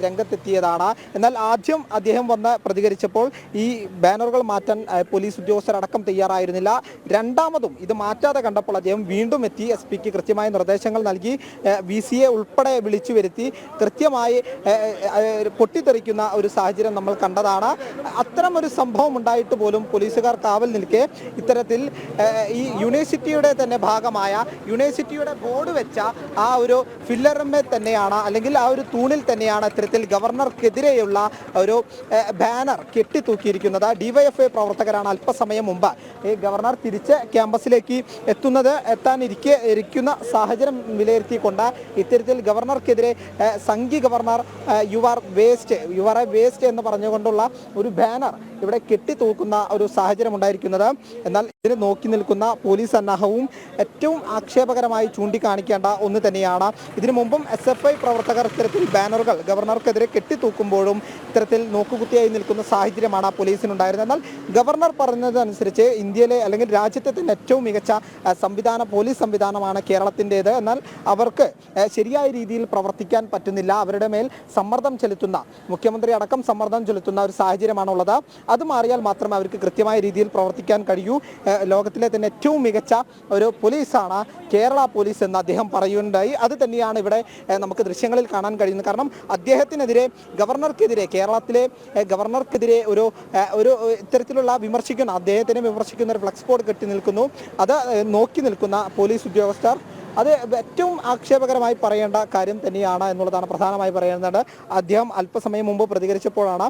രംഗത്തെത്തിയതാണ്. എന്നാൽ ആദ്യം അദ്ദേഹം വന്ന് പ്രതികരിച്ചപ്പോൾ ഈ ബാനറുകൾ മാറ്റാൻ പോലീസ് ഉദ്യോഗസ്ഥരടക്കം തയ്യാറായിരുന്നില്ല. രണ്ടാമതും ഇത് മാറ്റാതെ കണ്ടപ്പോൾ അദ്ദേഹം വീണ്ടും എത്തി SP-ക്ക് കൃത്യമായ നിർദ്ദേശങ്ങൾ നൽകി. VC-യെ ഉൾപ്പെടെ വിളിച്ചു വരുത്തി കൃത്യമായി പൊട്ടിത്തെറിക്കുന്ന ഒരു സാഹചര്യം നമ്മൾ കണ്ടതാണ്. അത്തരം ഒരു സംഭവം ഉണ്ടായിട്ട് പോലും പോലീസുകാർ കാവൽ നിൽക്കെ ഇത്തരത്തിൽ ഈ യൂണിവേഴ്സിറ്റിയുടെ തന്നെ ഭാഗമായ യൂണിവേഴ്സിറ്റിയുടെ ബോർഡ് വെച്ച ആ ഒരു ഫില്ലറിന്മേൽ തന്നെയാണ്, അല്ലെങ്കിൽ ആ ഒരു തൂണിൽ തന്നെയാണ് ഇത്തരത്തിൽ ഗവർണർക്കെതിരെയുള്ള ഒരു ബാനർ കെട്ടിത്തൂക്കിയിരിക്കുന്നത്. ഡിവൈഎഫ്ഐ പ്രവർത്തകരാണ് അല്പസമയം മുമ്പ് ഈ ഗവർണർ തിരിച്ച് ക്യാമ്പസിലേക്ക് ഇരിക്കുന്ന സാഹചര്യം വിലയിരുത്തിക്കൊണ്ട് ഇത്തരത്തിൽ ഗവർണർക്കെതിരെ സംഘി governor you are a waste എന്ന് പറഞ്ഞുകൊണ്ടുള്ള ഒരു ബാനർ ഇവിടെ കെട്ടിത്തൂക്കുന്ന ഒരു സാഹചര്യം ഉണ്ടായിരിക്കുന്നത്. എന്നാൽ ഇതിന് നോക്കി നിൽക്കുന്ന പോലീസ് സന്നാഹവും ഏറ്റവും ആക്ഷേപകരമായി ചൂണ്ടിക്കാണിക്കേണ്ട ഒന്ന് തന്നെയാണ്. ഇതിനു മുമ്പും SFI പ്രവർത്തകർ ഇത്തരത്തിൽ ബാനറുകൾ ഗവർണർക്കെതിരെ കെട്ടിത്തൂക്കുമ്പോഴും ഇത്തരത്തിൽ നോക്കുകുത്തിയായി നിൽക്കുന്ന സാഹചര്യമാണ് പോലീസിനുണ്ടായിരുന്നത്. എന്നാൽ ഗവർണർ പറഞ്ഞതനുസരിച്ച് ഇന്ത്യയിലെ അല്ലെങ്കിൽ രാജ്യത്തെ തന്നെ ഏറ്റവും മികച്ച പോലീസ് സംവിധാനമാണ് കേരളത്തിൻ്റേത്. എന്നാൽ അവർക്ക് ശരിയായ രീതിയിൽ പ്രവർത്തിക്കാൻ പറ്റുന്നില്ല. അവരുടെ മേൽ സമ്മർദ്ദം ചെലുത്തുന്ന, മുഖ്യമന്ത്രി അടക്കം സമ്മർദ്ദം ചെലുത്തുന്ന ഒരു സാഹചര്യമാണുള്ളത്. അത് മാറിയാൽ മാത്രമേ അവർക്ക് കൃത്യമായ രീതിയിൽ പ്രവർത്തിക്കാൻ കഴിയൂ. ലോകത്തിലെ തന്നെ ഏറ്റവും മികച്ച ഒരു പോലീസാണ് കേരള പോലീസ് എന്ന് അദ്ദേഹം പറയുകയുണ്ടായി. അത് തന്നെയാണ് ഇവിടെ നമുക്ക് ദൃശ്യങ്ങളിൽ കാണാൻ കഴിയുന്നത്. കാരണം അദ്ദേഹത്തിനെതിരെ ഗവർണർക്കെതിരെ, കേരളത്തിലെ ഗവർണർക്കെതിരെ ഒരു ഇത്തരത്തിലുള്ള അദ്ദേഹത്തിനെ വിമർശിക്കുന്ന ഒരു ഫ്ലക്സ് ബോർഡ് കെട്ടി നിൽക്കുന്നു. അത് നോക്കി നിൽക്കുന്ന പോലീസ് ഉദ്യോഗസ്ഥർ, അത് ഏറ്റവും ആക്ഷേപകരമായി പറയേണ്ട കാര്യം തന്നെയാണ് എന്നുള്ളതാണ് പ്രധാനമായി പറയുന്നത്. അദ്ദേഹം അല്പസമയം മുമ്പ് പ്രതികരിച്ചപ്പോഴാണ്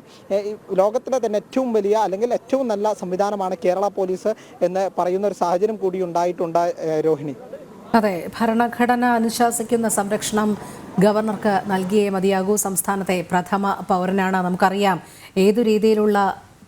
ലോകത്തിലെ തന്നെ ഏറ്റവും വലിയ അല്ലെങ്കിൽ ഏറ്റവും നല്ല സംവിധാനമാണ് കേരള പോലീസ് എന്ന് പറയുന്ന ഒരു സാഹചര്യം കൂടി ഉണ്ടായിട്ടുണ്ട്. രോഹിണി, അതെ, ഭരണഘടന അനുശാസിക്കുന്ന സംരക്ഷണം ഗവർണർക്ക് നൽകിയേ മതിയാകൂ. സംസ്ഥാനത്തെ പ്രഥമ പൗരനാണ്. നമുക്കറിയാം ഏതു രീതിയിലുള്ള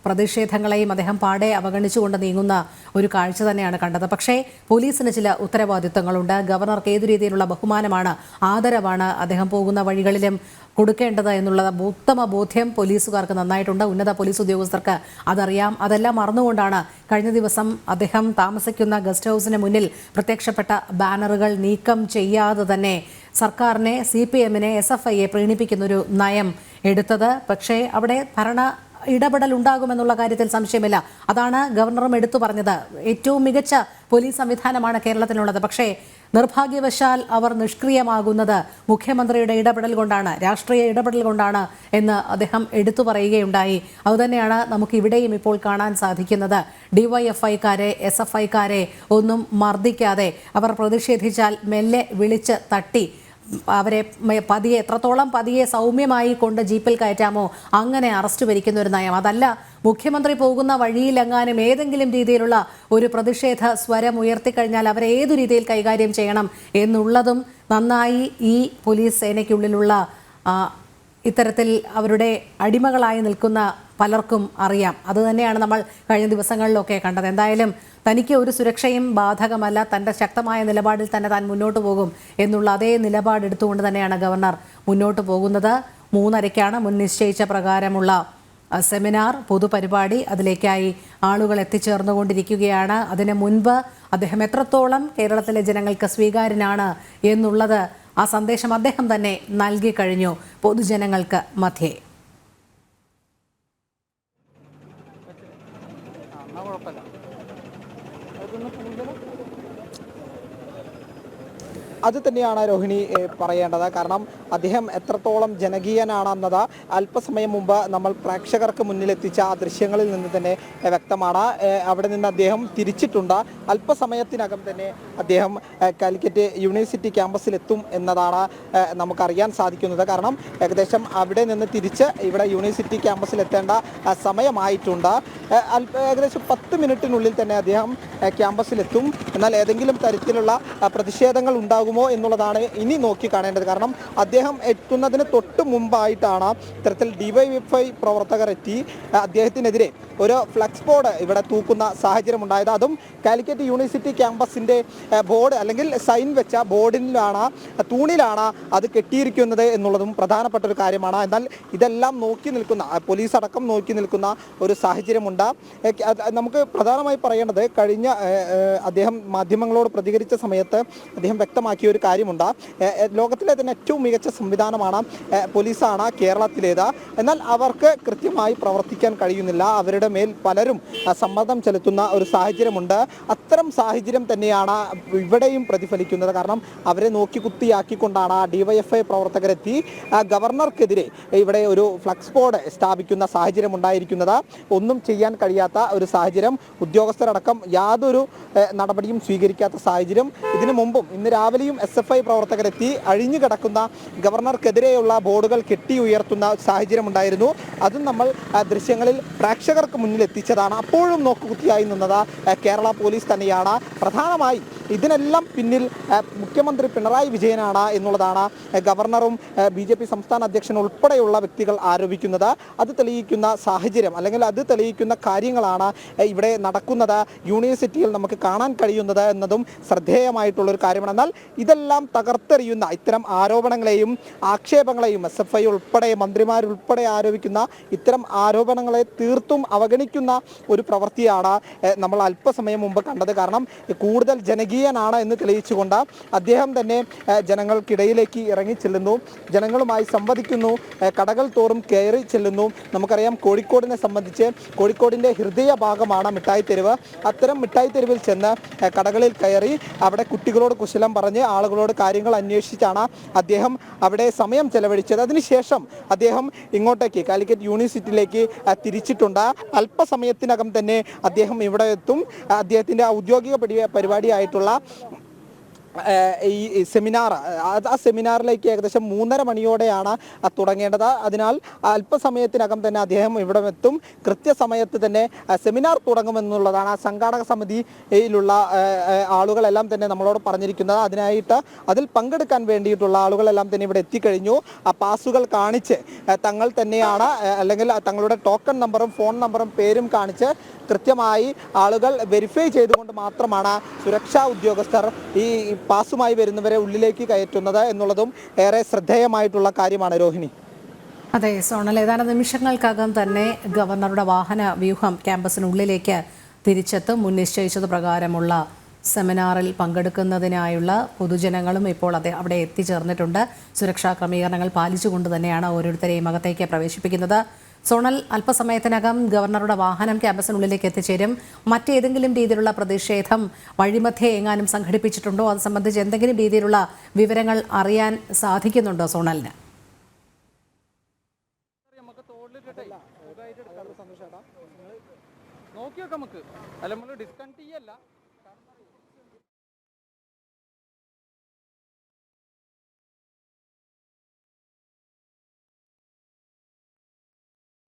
പ്രതിഷേധങ്ങളെയും അദ്ദേഹം പാടെ അവഗണിച്ചുകൊണ്ട് നീങ്ങുന്ന ഒരു കാഴ്ച തന്നെയാണ് കണ്ടത്. പക്ഷേ പോലീസിന് ചില ഉത്തരവാദിത്തങ്ങളുണ്ട്. ഗവർണർക്ക് ഏതു രീതിയിലുള്ള ബഹുമാനമാണ്, ആദരവാണ് അദ്ദേഹം പോകുന്ന വഴികളിലും കൊടുക്കേണ്ടത് എന്നുള്ള ഉത്തമ ബോധ്യം പോലീസുകാർക്ക് നന്നായിട്ടുണ്ട്. ഉന്നത പോലീസ് ഉദ്യോഗസ്ഥർക്ക് അതറിയാം. അതെല്ലാം മറന്നുകൊണ്ടാണ് കഴിഞ്ഞ ദിവസം അദ്ദേഹം താമസിക്കുന്ന ഗസ്റ്റ് ഹൗസിന് മുന്നിൽ പ്രത്യക്ഷപ്പെട്ട ബാനറുകൾ നീക്കം ചെയ്യാതെ തന്നെ സർക്കാരിനെ, CPM-നെ, SFI-യെ പ്രീണിപ്പിക്കുന്നൊരു നയം എടുത്തത്. പക്ഷേ അവിടെ ഇടപെടൽ ഉണ്ടാകുമെന്നുള്ള കാര്യത്തിൽ സംശയമില്ല. അതാണ് ഗവർണറും എടുത്തു പറഞ്ഞത്. ഏറ്റവും മികച്ച പോലീസ് സംവിധാനമാണ് കേരളത്തിനുള്ളത്. പക്ഷേ നിർഭാഗ്യവശാൽ അവർ നിഷ്ക്രിയമാകുന്നത് മുഖ്യമന്ത്രിയുടെ ഇടപെടൽ കൊണ്ടാണ്, രാഷ്ട്രീയ ഇടപെടൽ കൊണ്ടാണ് എന്ന് അദ്ദേഹം എടുത്തു പറയുകയുണ്ടായി. അതുതന്നെയാണ് നമുക്ക് ഇവിടെയും ഇപ്പോൾ കാണാൻ സാധിക്കുന്നത്. ഡിവൈഎഫ്ഐക്കാരെ, SFIക്കാരെ ഒന്നും മർദ്ദിക്കാതെ അവർ പ്രതിഷേധിച്ചാൽ മെല്ലെ വിളിച്ച് തട്ടി അവരെ പതിയെ, എത്രത്തോളം പതിയെ സൗമ്യമായി കൊണ്ട് ജീപ്പിൽ കയറ്റാമോ അങ്ങനെ അറസ്റ്റ് വരിക്കുന്ന ഒരു നയം. അതല്ല, മുഖ്യമന്ത്രി പോകുന്ന വഴിയിലെങ്ങാനും ഏതെങ്കിലും രീതിയിലുള്ള ഒരു പ്രതിഷേധ സ്വരം ഉയർത്തിക്കഴിഞ്ഞാൽ അവരെ ഏതു രീതിയിൽ കൈകാര്യം ചെയ്യണം എന്നുള്ളതും നന്നായി ഈ പോലീസ് സേനയ്ക്കുള്ളിലുള്ള ഇത്തരത്തിൽ അവരുടെ അടിമകളായി നിൽക്കുന്ന പലർക്കും അറിയാം. അതുതന്നെയാണ് നമ്മൾ കഴിഞ്ഞ ദിവസങ്ങളിലൊക്കെ കണ്ടത്. എന്തായാലും തനിക്ക് ഒരു സുരക്ഷയും ബാധകമല്ല, തൻ്റെ ശക്തമായ നിലപാടിൽ തന്നെ താൻ മുന്നോട്ട് പോകും എന്നുള്ള അതേ നിലപാടെടുത്തുകൊണ്ട് തന്നെയാണ് ഗവർണർ മുന്നോട്ട് പോകുന്നത്. 3:30-ക്കാണ് മുൻ നിശ്ചയിച്ച പ്രകാരമുള്ള സെമിനാർ, പൊതുപരിപാടി. അതിലേക്കായി ആളുകൾ എത്തിച്ചേർന്നുകൊണ്ടിരിക്കുകയാണ്. അതിന് മുൻപ് അദ്ദേഹം എത്രത്തോളം കേരളത്തിലെ ജനങ്ങൾക്ക് സ്വീകാര്യനാണ് എന്നുള്ളത്, ആ സന്ദേശം അദ്ദേഹം തന്നെ നൽകി കഴിഞ്ഞു പൊതുജനങ്ങൾക്ക് മധ്യേ. അത് തന്നെയാണ് രോഹിണി പറയേണ്ടത്. കാരണം അദ്ദേഹം എത്രത്തോളം ജനകീയനാണെന്നത് അല്പസമയം മുമ്പ് നമ്മൾ പ്രേക്ഷകർക്ക് മുന്നിലെത്തിച്ച ആ ദൃശ്യങ്ങളിൽ നിന്ന് തന്നെ വ്യക്തമാണ്. അവിടെ നിന്ന് അദ്ദേഹം തിരിച്ചിട്ടുണ്ട്. അല്പസമയത്തിനകം തന്നെ അദ്ദേഹം കാലിക്കറ്റ് യൂണിവേഴ്സിറ്റി ക്യാമ്പസിലെത്തും എന്നതാണ് നമുക്കറിയാൻ സാധിക്കുന്നത്. കാരണം ഏകദേശം അവിടെ നിന്ന് തിരിച്ച് ഇവിടെ യൂണിവേഴ്സിറ്റി ക്യാമ്പസിലെത്തേണ്ട സമയമായിട്ടുണ്ട്. ഏകദേശം 10 മിനിറ്റിനുള്ളിൽ തന്നെ അദ്ദേഹം ക്യാമ്പസിലെത്തും. എന്നാൽ ഏതെങ്കിലും തരത്തിലുള്ള പ്രതിഷേധങ്ങൾ ഉണ്ടാകുമോ എന്നുള്ളതാണ് ഇനി നോക്കി കാണേണ്ടത്. കാരണം അദ്ദേഹം എത്തുന്നതിന് തൊട്ട് മുമ്പായിട്ടാണ് ഇത്തരത്തിൽ ഡിവൈഎഫ്ഐ പ്രവർത്തകർ എത്തി അദ്ദേഹത്തിനെതിരെ ഒരു ഫ്ലക്സ് ബോർഡ് ഇവിടെ തൂക്കുന്ന സാഹചര്യം ഉണ്ടായത്. അതും കാലിക്കറ്റ് യൂണിവേഴ്സിറ്റി ക്യാമ്പസിൻ്റെ ബോർഡ് അല്ലെങ്കിൽ സൈൻ വെച്ച ബോർഡിലാണ്, തൂണിലാണ് അത് കെട്ടിയിരിക്കുന്നത് എന്നുള്ളതും പ്രധാനപ്പെട്ട ഒരു കാര്യമാണ്. എന്നാൽ ഇതെല്ലാം നോക്കി നിൽക്കുന്ന, പോലീസ് അടക്കം നോക്കി നിൽക്കുന്ന ഒരു സാഹചര്യമുണ്ട്. നമുക്ക് പ്രധാനമായി പറയേണ്ടത്, കഴിഞ്ഞ അദ്ദേഹം മാധ്യമങ്ങളോട് പ്രതികരിച്ച സമയത്ത് അദ്ദേഹം വ്യക്തമാക്കിയ ഒരു കാര്യമുണ്ട്. ലോകത്തിലെ തന്നെ ഏറ്റവും മികച്ച സംവിധാനമാണ് പോലീസാണ് കേരളത്തിലേത്. എന്നാൽ അവർക്ക് കൃത്യമായി പ്രവർത്തിക്കാൻ കഴിയുന്നില്ല. അവരുടെ മേൽ പലരും സമ്മർദ്ദം ചെലുത്തുന്ന ഒരു സാഹചര്യമുണ്ട്. അത്തരം സാഹചര്യം തന്നെയാണ് ഇവിടെയും പ്രതിഫലിക്കുന്നത്. കാരണം അവരെ നോക്കിക്കുത്തിയാക്കിക്കൊണ്ടാണ് ഡിവൈഎഫ്ഐ പ്രവർത്തകരെത്തി ഗവർണർക്കെതിരെ ഇവിടെ ഒരു ഫ്ലക്സ് ബോർഡ് സ്ഥാപിക്കുന്ന സാഹചര്യം ഉണ്ടായിരിക്കുന്നത്. ഒന്നും ചെയ്യാൻ കഴിയാത്ത ഒരു സാഹചര്യം, ഉദ്യോഗസ്ഥരടക്കം യാതൊരു നടപടിയും സ്വീകരിക്കാത്ത സാഹചര്യം. ഇതിനു മുമ്പും ഇന്ന് രാവിലെയും SFI പ്രവർത്തകരെത്തി അഴിഞ്ഞു കിടക്കുന്ന ഗവർണർക്കെതിരെയുള്ള ബോർഡുകൾ കെട്ടി ഉയർത്തുന്ന സാഹചര്യം ഉണ്ടായിരുന്നു. അതും നമ്മൾ ദൃശ്യങ്ങളിൽ പ്രേക്ഷകർക്ക് മുന്നിൽ എത്തിച്ചതാണ്. അപ്പോഴും നോക്കുകുത്തിയായി നിന്നത് കേരള പോലീസ് തന്നെയാണ്. പ്രധാനമായി ഇതിനെല്ലാം പിന്നിൽ മുഖ്യമന്ത്രി പിണറായി വിജയനാണ് എന്നുള്ളതാണ് ഗവർണറും BJP സംസ്ഥാന അധ്യക്ഷൻ ഉൾപ്പെടെയുള്ള വ്യക്തികൾ ആരോപിക്കുന്നത്. അത് തെളിയിക്കുന്ന സാഹചര്യം, അല്ലെങ്കിൽ അത് തെളിയിക്കുന്ന കാര്യങ്ങളാണ് ഇവിടെ നടക്കുന്നത്, യൂണിവേഴ്സിറ്റിയിൽ നമുക്ക് കാണാൻ കഴിയുന്നത് എന്നതും ശ്രദ്ധേയമായിട്ടുള്ളൊരു കാര്യമാണ്. എന്നാൽ ഇതെല്ലാം തകർത്തെറിയുന്ന ഇത്തരം ആരോപണങ്ങളെയും ആക്ഷേപങ്ങളെയും SFI ഉൾപ്പെടെ മന്ത്രിമാരുൾപ്പെടെ ആരോപിക്കുന്ന ഇത്തരം ആരോപണങ്ങളെ തീർത്തും അവഗണിക്കുന്ന ഒരു പ്രവൃത്തിയാണ് നമ്മൾ അല്പസമയം മുമ്പ് കണ്ടത്. കാരണം കൂടുതൽ ജനകീയനാണ് എന്ന് തെളിയിച്ചുകൊണ്ട് അദ്ദേഹം തന്നെ ജനങ്ങൾക്കിടയിലേക്ക് ഇറങ്ങി ചെല്ലുന്നു, ജനങ്ങളുമായി സംവദിക്കുന്നു, കടകൾ തോറും കയറി ചെല്ലുന്നു. നമുക്കറിയാം, കോഴിക്കോടിനെ സംബന്ധിച്ച് കോഴിക്കോടിൻ്റെ ഹൃദയ ഭാഗമാണ് മിഠായി തെരുവ്. അത്തരം മിഠായി തെരുവിൽ ചെന്ന് കടകളിൽ കയറി അവിടെ കുട്ടികളോട് കുശലം പറഞ്ഞ് ആളുകളോട് കാര്യങ്ങൾ അന്വേഷിച്ചാണ് അദ്ദേഹം അവിടെ സമയം ചെലവഴിച്ചത്. അതിനുശേഷം അദ്ദേഹം ഇങ്ങോട്ടേക്ക് കാലിക്കറ്റ് യൂണിവേഴ്സിറ്റിയിലേക്ക് തിരിച്ചിട്ടുണ്ട്. അല്പസമയത്തിനകം തന്നെ അദ്ദേഹം ഇവിടെ എത്തും. അദ്ദേഹത്തിൻ്റെ ഔദ്യോഗിക പരിപാടിയായിട്ടുള്ള ഈ സെമിനാർ, ആ സെമിനാറിലേക്ക് ഏകദേശം 3:30 മണിയോടെയാണ് തുടങ്ങേണ്ടത്. അതിനാൽ അല്പസമയത്തിനകം തന്നെ അദ്ദേഹം ഇവിടെ എത്തും. കൃത്യസമയത്ത് തന്നെ സെമിനാർ തുടങ്ങുമെന്നുള്ളതാണ് സംഘാടക സമിതിയിലുള്ള ആളുകളെല്ലാം തന്നെ നമ്മളോട് പറഞ്ഞിരിക്കുന്നത്. അതിൽ പങ്കെടുക്കാൻ വേണ്ടിയിട്ടുള്ള ആളുകളെല്ലാം തന്നെ ഇവിടെ എത്തിക്കഴിഞ്ഞു. ആ പാസുകൾ കാണിച്ച് തങ്ങൾ തന്നെയാണ്, അല്ലെങ്കിൽ തങ്ങളുടെ ടോക്കൺ നമ്പറും ഫോൺ നമ്പറും പേരും കാണിച്ച് കൃത്യമായി ആളുകൾ വെരിഫൈ ചെയ്തുകൊണ്ട് മാത്രമാണ് സുരക്ഷാ ഉദ്യോഗസ്ഥർ ഈ പാസുമായി വരുന്നവരെ ഉള്ളിലേക്ക് കയറ്റുന്നത് എന്നുള്ളതും ഏറെ ശ്രദ്ധേയമായിട്ടുള്ള കാര്യമാണ് രോഹിണി. അതെ സോണൽ, ഏതാനും നിമിഷങ്ങൾക്കകം തന്നെ ഗവർണറുടെ വാഹന വ്യൂഹം ക്യാമ്പസിനുള്ളിലേക്ക് തിരിച്ചെത്തും. മുൻ നിശ്ചയിച്ചത് പ്രകാരമുള്ള സെമിനാറിൽ പങ്കെടുക്കുന്നതിനായുള്ള പൊതുജനങ്ങളും ഇപ്പോൾ അവിടെ എത്തിച്ചേർന്നിട്ടുണ്ട്. സുരക്ഷാ ക്രമീകരണങ്ങൾ പാലിച്ചുകൊണ്ട് തന്നെയാണ് ഓരോരുത്തരെയും അകത്തേക്ക് പ്രവേശിപ്പിക്കുന്നത്. സോണൽ അല്പസമയത്തിനകം ഗവർണറുടെ വാഹനം ക്യാമ്പസിനുള്ളിലേക്ക് എത്തിച്ചേരും. മറ്റേതെങ്കിലും രീതിയിലുള്ള പ്രതിഷേധം വഴിമധ്യേ എങ്ങാനും സംഘടിപ്പിച്ചിട്ടുണ്ടോ? അത് സംബന്ധിച്ച് എന്തെങ്കിലും രീതിയിലുള്ള വിവരങ്ങൾ അറിയാൻ സാധിക്കുന്നുണ്ടോ സോണലിന്?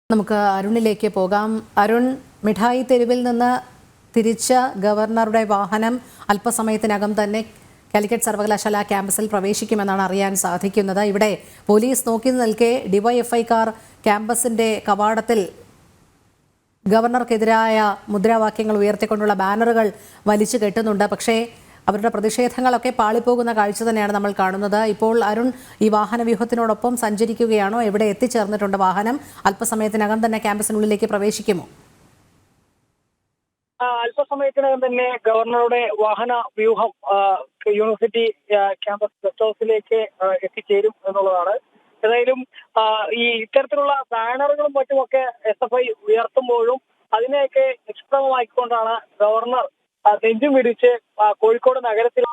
നമുക്ക് അരുണിലേക്ക് പോകാം. അരുൺ, മിഠായി തെരുവിൽ നിന്ന് തിരിച്ച ഗവർണറുടെ വാഹനം അല്പസമയത്തിനകം തന്നെ കാലിക്കറ്റ് സർവകലാശാല ക്യാമ്പസിൽ പ്രവേശിക്കുമെന്നാണ് അറിയാൻ സാധിക്കുന്നത്. ഇവിടെ പോലീസ് നോക്കി നിൽക്കെ ഡിവൈഎഫ്ഐക്കാർ ക്യാമ്പസിന്റെ കവാടത്തിൽ ഗവർണർക്കെതിരായ മുദ്രാവാക്യങ്ങൾ ഉയർത്തിക്കൊണ്ടുള്ള ബാനറുകൾ വലിച്ചു കെട്ടുന്നുണ്ട്. പക്ഷേ അവരുടെ പ്രതിഷേധങ്ങളൊക്കെ പാളിപ്പോകുന്ന കാഴ്ച തന്നെയാണ് നമ്മൾ കാണുന്നത്. ഇപ്പോൾ അരുൺ, ഈ വാഹനവ്യൂഹത്തിനോടൊപ്പം സഞ്ചരിക്കുകയാണോ? എവിടെ എത്തിച്ചേർന്നിട്ടുണ്ട് വാഹനം? അല്പസമയത്തിനകം തന്നെ ക്യാമ്പസിനുള്ളിലേക്ക് പ്രവേശിക്കുമോ? അല്പസമയത്തിനകം തന്നെ ഗവർണറുടെ വാഹന വ്യൂഹം യൂണിവേഴ്സിറ്റി ക്യാമ്പസ് ഗസ്റ്റ് ഹൗസിലേക്ക് എത്തിച്ചേരും എന്നുള്ളതാണ്. ഏതായാലും ഈ ഇത്തരത്തിലുള്ള ബാനറുകളും മറ്റുമൊക്കെ SFI ഉയർത്തുമ്പോഴും അതിനെയൊക്കെ നിഷ്പ്രഭമാക്കിക്കൊണ്ടാണ് ഗവർണർ നെഞ്ചും പിടിച്ച് കോഴിക്കോട് നഗരത്തിൽ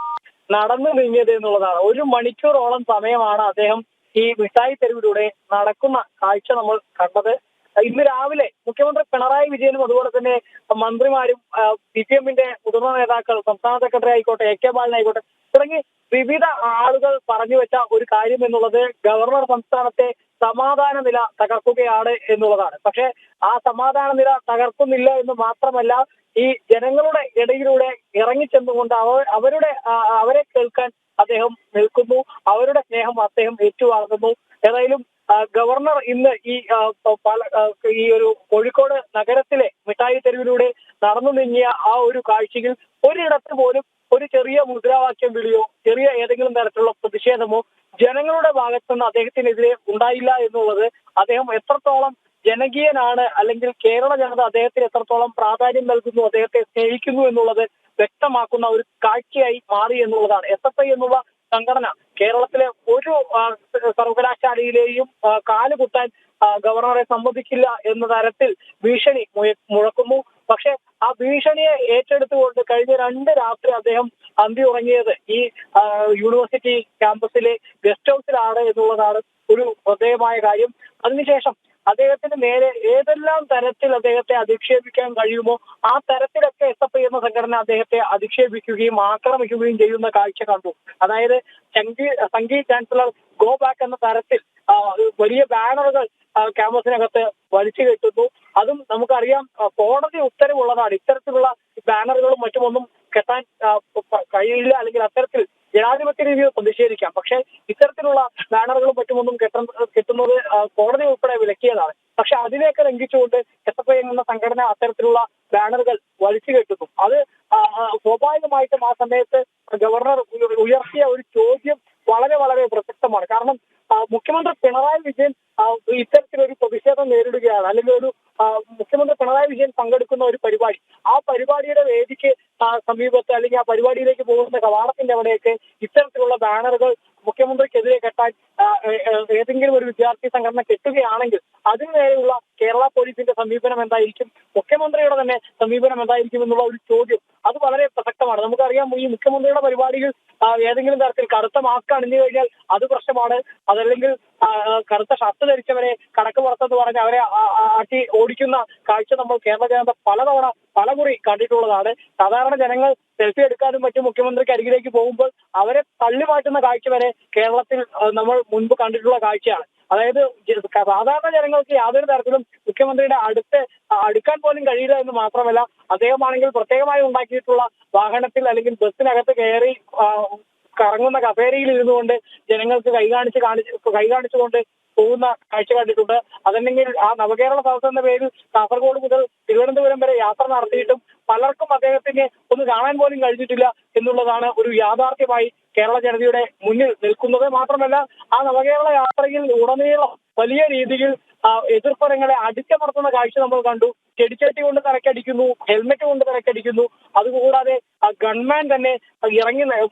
നടന്നു നീങ്ങിയത് എന്നുള്ളതാണ്. 1 മണിക്കൂറോളം സമയമാണ് അദ്ദേഹം ഈ മിഠായി തെരുവിലൂടെ നടക്കുന്ന കാഴ്ച നമ്മൾ കണ്ടത്. ഇന്ന് രാവിലെ മുഖ്യമന്ത്രി പിണറായി വിജയനും അതുപോലെ തന്നെ മന്ത്രിമാരും CPM-ന്റെ മുതിർന്ന നേതാക്കൾ, സംസ്ഥാന സെക്രട്ടറി ആയിക്കോട്ടെ, AK ബാലൻ ആയിക്കോട്ടെ തുടങ്ങി വിവിധ ആളുകൾ പറഞ്ഞു വെച്ച ഒരു കാര്യം എന്നുള്ളത് ഗവർണർ സംസ്ഥാനത്തെ സമാധാന നില തകർക്കുകയാണ് എന്നുള്ളതാണ്. പക്ഷേ ആ സമാധാന നില തകർക്കുന്നില്ല എന്ന് മാത്രമല്ല, ഈ ജനങ്ങളുടെ ഇടയിലൂടെ ഇറങ്ങിച്ചെന്നുകൊണ്ട് അവരെ കേൾക്കാൻ അദ്ദേഹം നിൽക്കുന്നു, അവരുടെ സ്നേഹം അദ്ദേഹം ഏറ്റുവാങ്ങുന്നു. ഏതായാലും ഗവർണർ ഇന്ന് ഈ ഒരു കോഴിക്കോട് നഗരത്തിലെ മിഠായി തെരുവിലൂടെ നടന്നു നീങ്ങിയ ആ ഒരു കാഴ്ചയിൽ ഒരിടത്ത് പോലും ഒരു ചെറിയ മുദ്രാവാക്യം വിളിയോ ചെറിയ ഏതെങ്കിലും തരത്തിലുള്ള പ്രതിഷേധമോ ജനങ്ങളുടെ ഭാഗത്തുനിന്ന് അദ്ദേഹത്തിനെതിരെ ഉണ്ടായില്ല എന്നുള്ളത് അദ്ദേഹം എത്രത്തോളം ജനകീയനാണ്, അല്ലെങ്കിൽ കേരള ജനത അദ്ദേഹത്തിന് എത്രത്തോളം പ്രാധാന്യം നൽകുന്നു, അദ്ദേഹത്തെ സ്നേഹിക്കുന്നു എന്നുള്ളത് വ്യക്തമാക്കുന്ന ഒരു കാഴ്ചയായി മാറി എന്നുള്ളതാണ്. SFI എന്നുള്ള സംഘടന കേരളത്തിലെ ഒരു സർവകലാശാലയിലെയും കാലുകുത്താൻ ഗവർണറെ സമ്മതിക്കില്ല എന്ന തരത്തിൽ ഭീഷണി മുഴക്കുന്നു. പക്ഷെ ആ ഭീഷണിയെ ഏറ്റെടുത്തുകൊണ്ട് കഴിഞ്ഞ 2 രാത്രി അദ്ദേഹം അന്തി ഉറങ്ങിയത് ഈ യൂണിവേഴ്സിറ്റി ക്യാമ്പസിലെ ഗസ്റ്റ് ഹൗസിലാണ് എന്നുള്ളതാണ് ഒരു ശ്രദ്ധേയമായ കാര്യം. അതിനുശേഷം അദ്ദേഹത്തിന് നേരെ ഏതെല്ലാം തരത്തിൽ അദ്ദേഹത്തെ അധിക്ഷേപിക്കാൻ കഴിയുമോ ആ തരത്തിലൊക്കെ SFI എന്ന സംഘടന അദ്ദേഹത്തെ അധിക്ഷേപിക്കുകയും ആക്രമിക്കുകയും ചെയ്യുന്ന കാഴ്ച കണ്ടു. അതായത് സംഗീത് ചാൻസലർ ഗോ ബാക്ക് എന്ന തരത്തിൽ വലിയ ബാനറുകൾ ക്യാമ്പസിനകത്ത് വലിച്ചു കെട്ടുന്നു. അതും നമുക്കറിയാം, കോടതി ഉത്തരവുള്ളതാണ്. ഇത്തരത്തിലുള്ള ബാനറുകളും മറ്റുമൊന്നും കെട്ടാൻ കഴിയില്ല, അല്ലെങ്കിൽ അത്തരത്തിൽ ജനാധിപത്യ രീതിയിൽ പ്രതിഷേധിക്കാം. പക്ഷേ ഇത്തരത്തിലുള്ള ബാനറുകളും മറ്റുമൊന്നും കെട്ടുന്നത് കോടതി ഉൾപ്പെടെ വിലക്കിയതാണ്. പക്ഷെ അതിനെയൊക്കെ ലംഘിച്ചുകൊണ്ട് SFI എന്ന സംഘടന അത്തരത്തിലുള്ള ബാനറുകൾ വലിച്ചു കെട്ടുന്നു. അത് സ്വാഭാവികമായിട്ടും ആ സമയത്ത് ഗവർണർ ഉയർത്തിയ ഒരു ചോദ്യം വളരെ വളരെ പ്രസക്തമാണ്. കാരണം മുഖ്യമന്ത്രി പിണറായി വിജയൻ ഇത്തരത്തിലൊരു പ്രതിഷേധം നേരിടുകയാണ്, അല്ലെങ്കിൽ മുഖ്യമന്ത്രി പിണറായി വിജയൻ പങ്കെടുക്കുന്ന ഒരു പരിപാടി, ആ പരിപാടിയുടെ വേദിക്ക് സമീപത്ത് അല്ലെങ്കിൽ ആ പരിപാടിയിലേക്ക് പോകുന്ന കവാടത്തിന്റെ അവിടെയൊക്കെ ഇത്തരത്തിലുള്ള ബാനറുകൾ മുഖ്യമന്ത്രിക്കെതിരെ കെട്ടാൻ ഏതെങ്കിലും ഒരു വിദ്യാർത്ഥി സംഘടന കെട്ടുകയാണെങ്കിൽ അതിനു നേരെയുള്ള കേരള പോലീസിന്റെ സമീപനം എന്തായിരിക്കും, മുഖ്യമന്ത്രിയുടെ തന്നെ സമീപനം എന്തായിരിക്കും എന്നുള്ള ഒരു ചോദ്യം അത് വളരെ പ്രസക്തമാണ്. നമുക്കറിയാം, ഈ മുഖ്യമന്ത്രിയുടെ പരിപാടികൾ ഏതെങ്കിലും തരത്തിൽ കറുത്ത മാസ്ക് അണിഞ്ഞു കഴിഞ്ഞാൽ അത് പ്രശ്നമാണ്. അതല്ലെങ്കിൽ കറുത്ത ഷർട്ട് ധരിച്ചവരെ കണക്ക് പുറത്തെന്ന് പറഞ്ഞ് അവരെ ആട്ടി ഓടിക്കുന്ന കാഴ്ച നമ്മൾ കേരള ജനത പലതവണ പലകുറി കണ്ടിട്ടുള്ളതാണ്. സാധാരണ ജനങ്ങൾ സെൽഫി എടുക്കാനും മറ്റും മുഖ്യമന്ത്രിക്ക് അരികിലേക്ക് പോകുമ്പോൾ അവരെ തള്ളി മാറ്റുന്ന കാഴ്ച വരെ കേരളത്തിൽ നമ്മൾ മുൻപ് കണ്ടിട്ടുള്ള കാഴ്ചയാണ്. അതായത് സാധാരണ ജനങ്ങൾക്ക് യാതൊരു തരത്തിലും മുഖ്യമന്ത്രിയുടെ അടുക്കാൻ പോലും കഴിയില്ല എന്ന് മാത്രമല്ല, അദ്ദേഹമാണെങ്കിൽ പ്രത്യേകമായി ഉണ്ടാക്കിയിട്ടുള്ള വാഹനത്തിൽ അല്ലെങ്കിൽ ബസ്സിനകത്ത് കയറി കറങ്ങുന്ന കസേരയിൽ ഇരുന്നുകൊണ്ട് ജനങ്ങൾക്ക് കൈകാണിച്ചുകൊണ്ട് പോകുന്ന കാഴ്ച കണ്ടിട്ടുണ്ട്. അതല്ലെങ്കിൽ ആ നവകേരള സദസ് എന്ന പേരിൽ കാസർഗോഡ് മുതൽ തിരുവനന്തപുരം വരെ യാത്ര നടത്തിയിട്ടും പലർക്കും അദ്ദേഹത്തിന് ഒന്ന് കാണാൻ പോലും കഴിഞ്ഞിട്ടില്ല എന്നുള്ളതാണ് ഒരു യാഥാർത്ഥ്യമായി കേരള ജനതയുടെ മുന്നിൽ നിൽക്കുന്നത്. മാത്രമല്ല, ആ നവകേരള യാത്രയിൽ ഉടനീളം വലിയ രീതിയിൽ എതിർപ്പരങ്ങളെ അടിച്ചമർത്തുന്ന കാഴ്ച നമ്മൾ കണ്ടു. ചെടിച്ചട്ടി കൊണ്ട് തലക്കടിക്കുന്നു, ഹെൽമെറ്റ് കൊണ്ട് തലക്കടിക്കുന്നു. അതുകൂടാതെ ഗൺമാൻ തന്നെ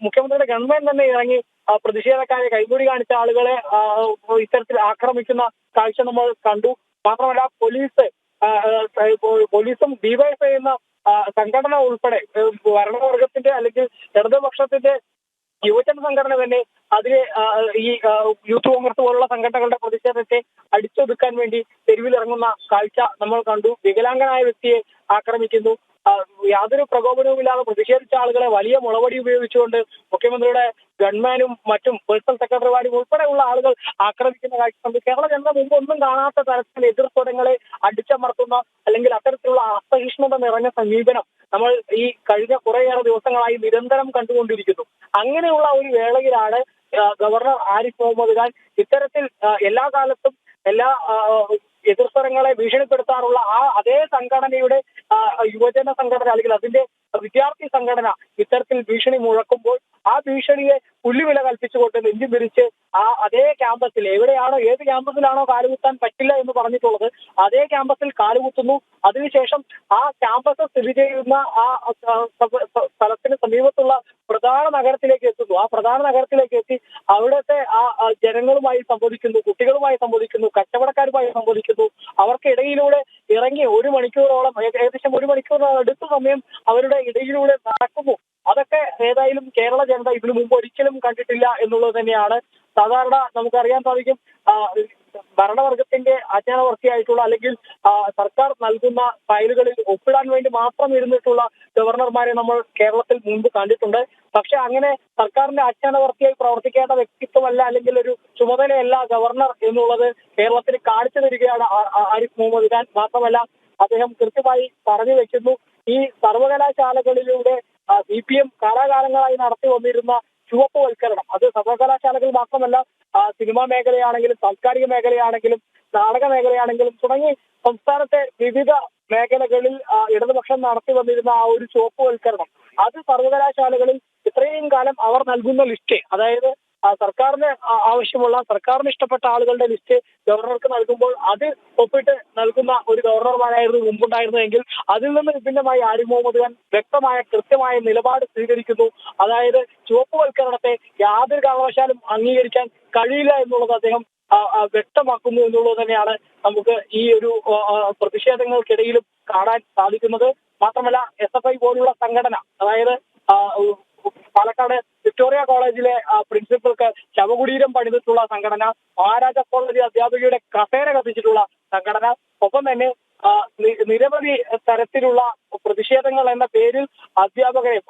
മുഖ്യമന്ത്രിയുടെ ഗൺമാൻ തന്നെ ഇറങ്ങി പ്രതിഷേധക്കാരെ കൈകൂടി കാണിച്ച ആളുകളെ ഇത്തരത്തിൽ ആക്രമിക്കുന്ന കാഴ്ച നമ്മൾ കണ്ടു. മാത്രമല്ല പോലീസും ഡിവൈഎഫ്ഐ എന്ന സംഘടന ഉൾപ്പെടെ ഭരണവർഗത്തിന്റെ അല്ലെങ്കിൽ ഇടതുപക്ഷത്തിന്റെ യുവജന സംഘടന തന്നെ അതിനെ ഈ യൂത്ത് കോൺഗ്രസ് പോലുള്ള സംഘടനകളുടെ പ്രതിഷേധത്തെ അടിച്ചൊതുക്കാൻ വേണ്ടി തെരുവിലിറങ്ങുന്ന കാഴ്ച നമ്മൾ കണ്ടു. വികലാംഗനായ വ്യക്തിയെ ആക്രമിക്കുന്നു. യാതൊരു പ്രകോപനവുമില്ലാതെ പ്രതിഷേധിച്ച ആളുകളെ വലിയ മുളവടി ഉപയോഗിച്ചുകൊണ്ട് മുഖ്യമന്ത്രിയുടെ ഗൺമാനും മറ്റും പേഴ്സണൽ സെക്രട്ടറിമാരും ഉൾപ്പെടെയുള്ള ആളുകൾ ആക്രമിക്കുന്ന കാഴ്ച കണ്ടു. കേരള ജനത മുമ്പ് ഒന്നും കാണാത്ത തരത്തിൽ എതിർപ്പുടങ്ങളെ അടിച്ചമർത്തുന്ന അല്ലെങ്കിൽ അത്തരത്തിലുള്ള അസഹിഷ്ണുത നിറഞ്ഞ സമീപനം നമ്മൾ ഈ കഴിഞ്ഞ കുറേയേറെ ദിവസങ്ങളായി നിരന്തരം കണ്ടുകൊണ്ടിരിക്കുന്നു. അങ്ങനെയുള്ള ഒരു വേളയിലാണ് ഗവർണർ ആരിഫ് മുഹമ്മദ് ഖാൻ ഇത്തരത്തിൽ എല്ലാ കാലത്തും എല്ലാ എതിർസ്വരങ്ങളെ ഭീഷണിപ്പെടുത്താറുള്ള അതേ സംഘടനയുടെ യുവജന സംഘടന അല്ലെങ്കിൽ അതിന്റെ വിദ്യാർത്ഥി സംഘടന ഇത്തരത്തിൽ ഭീഷണി മുഴക്കുമ്പോൾ ആ ഭീഷണിയെ പുല്ലുവില കൽപ്പിച്ചുകൊണ്ട് നെഞ്ചും പിരിച്ച് അതേ ക്യാമ്പസിൽ ഏത് ക്യാമ്പസിലാണോ കാലുകുത്താൻ പറ്റില്ല എന്ന് പറഞ്ഞിട്ടുള്ളത് അതേ ക്യാമ്പസിൽ കാലുകുത്തുന്നു. അതിനുശേഷം ആ ക്യാമ്പസ് സ്ഥിതി ചെയ്യുന്ന ആ സ്ഥലത്തിന് സമീപത്തുള്ള പ്രധാന നഗരത്തിലേക്ക് എത്തുന്നു. ആ പ്രധാന നഗരത്തിലേക്ക് എത്തി അവിടുത്തെ ആ ജനങ്ങളുമായി സംവദിക്കുന്നു, കുട്ടികളുമായി സംവദിക്കുന്നു, കച്ചവടക്കാരുമായി സംവദിക്കുന്നു. അവർക്കിടയിലൂടെ ഇറങ്ങി ഒരു മണിക്കൂറോളം ഏകദേശം ഒരു മണിക്കൂറോളം അടുത്ത സമയം അവരുടെ ഇടയിലൂടെ നടക്കുന്നു. അതൊക്കെ ഏതായാലും കേരള ജനത ഇതിനു മുമ്പ് ഒരിക്കലും കണ്ടിട്ടില്ല എന്നുള്ളത് തന്നെയാണ്. സാധാരണ നമുക്കറിയാൻ സാധിക്കും ഭരണവർഗത്തിന്റെ അജ്ഞാനവർത്തിയായിട്ടുള്ള അല്ലെങ്കിൽ സർക്കാർ നൽകുന്ന ഫയലുകളിൽ ഒപ്പിടാൻ വേണ്ടി മാത്രം ഇരുന്നിട്ടുള്ള ഗവർണർമാരെ നമ്മൾ കേരളത്തിൽ മുമ്പ് കണ്ടിട്ടുണ്ട്. പക്ഷെ അങ്ങനെ സർക്കാരിന്റെ അജ്ഞാനവർത്തിയായി പ്രവർത്തിക്കേണ്ട വ്യക്തിത്വമല്ല അല്ലെങ്കിൽ ഒരു ചുമതലയല്ല ഗവർണർ എന്നുള്ളത് കേരളത്തിന് കാണിച്ചു തരികയാണ് ആരിഫ് മുഹമ്മദ് ഖാൻ. മാത്രമല്ല അദ്ദേഹം കൃത്യമായി പറഞ്ഞു വെക്കുന്നു, ഈ സർവകലാശാലകളിലൂടെ CPM കാലാകാലങ്ങളായി നടത്തി വന്നിരുന്ന ചുവപ്പുവൽക്കരണം അത് സർവകലാശാലകൾ മാത്രമല്ല സിനിമാ മേഖലയാണെങ്കിലും സാംസ്കാരിക മേഖലയാണെങ്കിലും നാടക മേഖലയാണെങ്കിലും തുടങ്ങി സംസ്ഥാനത്തെ വിവിധ മേഖലകളിൽ ഇടതുപക്ഷം നടത്തി വന്നിരുന്ന ആ ഒരു ചുവപ്പുവൽക്കരണം അത് സർവകലാശാലകളിൽ ഇത്രയും കാലം അവർ നൽകുന്ന ലിസ്റ്റ്, അതായത് സർക്കാരിന് ആവശ്യമുള്ള സർക്കാരിന് ഇഷ്ടപ്പെട്ട ആളുകളുടെ ലിസ്റ്റ് ഗവർണർക്ക് നൽകുമ്പോൾ അത് ഒപ്പിട്ട് നൽകുന്ന ഒരു ഗവർണർമാരായിരുന്നു മുമ്പുണ്ടായിരുന്നതെങ്കിൽ അതിൽ നിന്ന് വിഭിന്നമായി ആരിഫ് മുഹമ്മദ് ഖാൻ വ്യക്തമായ കൃത്യമായ നിലപാട് സ്വീകരിക്കുന്നു. അതായത് ചുവപ്പുവൽക്കരണത്തെ യാതൊരു കാരണവശാലും അംഗീകരിക്കാൻ കഴിയില്ല എന്നുള്ളത് അദ്ദേഹം വ്യക്തമാക്കുന്നു എന്നുള്ളത് തന്നെയാണ് നമുക്ക് ഈ ഒരു പ്രതിഷേധങ്ങൾക്കിടയിലും കാണാൻ സാധിക്കുന്നത്. മാത്രമല്ല SFI പോലുള്ള സംഘടന, അതായത് പാലക്കാട് വിക്ടോറിയ കോളേജിലെ പ്രിൻസിപ്പൾക്ക് ശവകുടീരം പണിതിട്ടുള്ള സംഘടന, മഹാരാജ കോളേജ് അധ്യാപികയുടെ കസേര കത്തിച്ചിട്ടുള്ള സംഘടന, ഒപ്പം തന്നെ നിരവധി തരത്തിലുള്ള പ്രതിഷേധങ്ങൾ എന്ന പേരിൽ അധ്യാപകരെ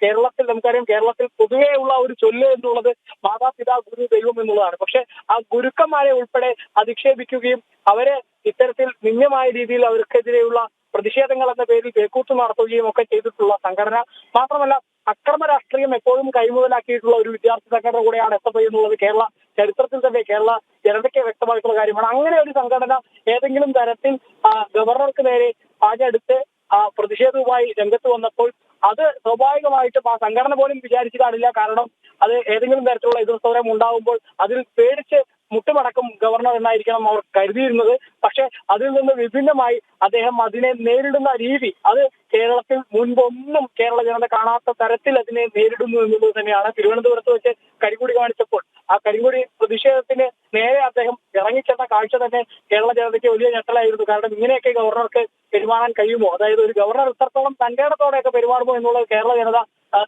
കേരളത്തിൽ നമുക്കറിയാം, കേരളത്തിൽ പൊതുവെയുള്ള ഒരു ചൊല്ല് എന്നുള്ളത് മാതാപിതാ ഗുരു ദൈവം എന്നുള്ളതാണ്. പക്ഷെ ആ ഗുരുക്കന്മാരെ ഉൾപ്പെടെ അധിക്ഷേപിക്കുകയും അവരെ ഇത്തരത്തിൽ നിന്ദ്യമായ രീതിയിൽ അവർക്കെതിരെയുള്ള പ്രതിഷേധങ്ങൾ എന്ന പേരിൽ പേക്കൂത്ത് നടത്തുകയും ഒക്കെ ചെയ്തിട്ടുള്ള സംഘടന. മാത്രമല്ല അക്രമ രാഷ്ട്രീയം എപ്പോഴും കൈമുതലാക്കിയിട്ടുള്ള ഒരു വിദ്യാർത്ഥി സംഘടന കൂടെയാണ് SFI എന്നുള്ളത് കേരള ചരിത്രത്തിൽ തന്നെ കേരള ജനതയ്ക്ക് വ്യക്തമായിട്ടുള്ള കാര്യമാണ്. അങ്ങനെ ഒരു സംഘടന ഏതെങ്കിലും തരത്തിൽ ഗവർണർക്ക് നേരെ പാഞ്ഞെടുത്ത് പ്രതിഷേധവുമായി രംഗത്ത് വന്നപ്പോൾ അത് സ്വാഭാവികമായിട്ടും ആ സംഘടന പോലും വിചാരിച്ചു കാണില്ല. കാരണം അത് ഏതെങ്കിലും തരത്തിലുള്ള എതിർസമരം ഉണ്ടാകുമ്പോൾ അതിൽ പേടിച്ച് മുട്ടുമടക്കും ഗവർണർ എന്നായിരിക്കണം അവർ കരുതിയിരുന്നത്. പക്ഷെ അതിൽ നിന്ന് വിഭിന്നമായി അദ്ദേഹം അതിനെ നേരിടുന്ന രീതി അത് കേരളത്തിൽ മുൻപൊന്നും കേരള ജനത കാണാത്ത തരത്തിൽ അതിനെ നേരിടുന്നു എന്നുള്ളത് തന്നെയാണ്. തിരുവനന്തപുരത്ത് വെച്ച് കരിങ്കൊടി കാണിച്ചപ്പോൾ ആ കരിങ്കൊടി പ്രതിഷേധത്തിന് നേരെ അദ്ദേഹം ഇറങ്ങിച്ചെന്ന കാഴ്ച തന്നെ കേരള ജനതയ്ക്ക് വലിയ ഞെട്ടലായിരുന്നു. കാരണം ഇങ്ങനെയൊക്കെ ഗവർണർക്ക് പെരുമാറാൻ കഴിയുമോ, അതായത് ഒരു ഗവർണർ ഇത്രത്തോളം തന്റെ ഇടത്തോടെയൊക്കെ പെരുമാറുമോ എന്നുള്ളത് കേരള ജനത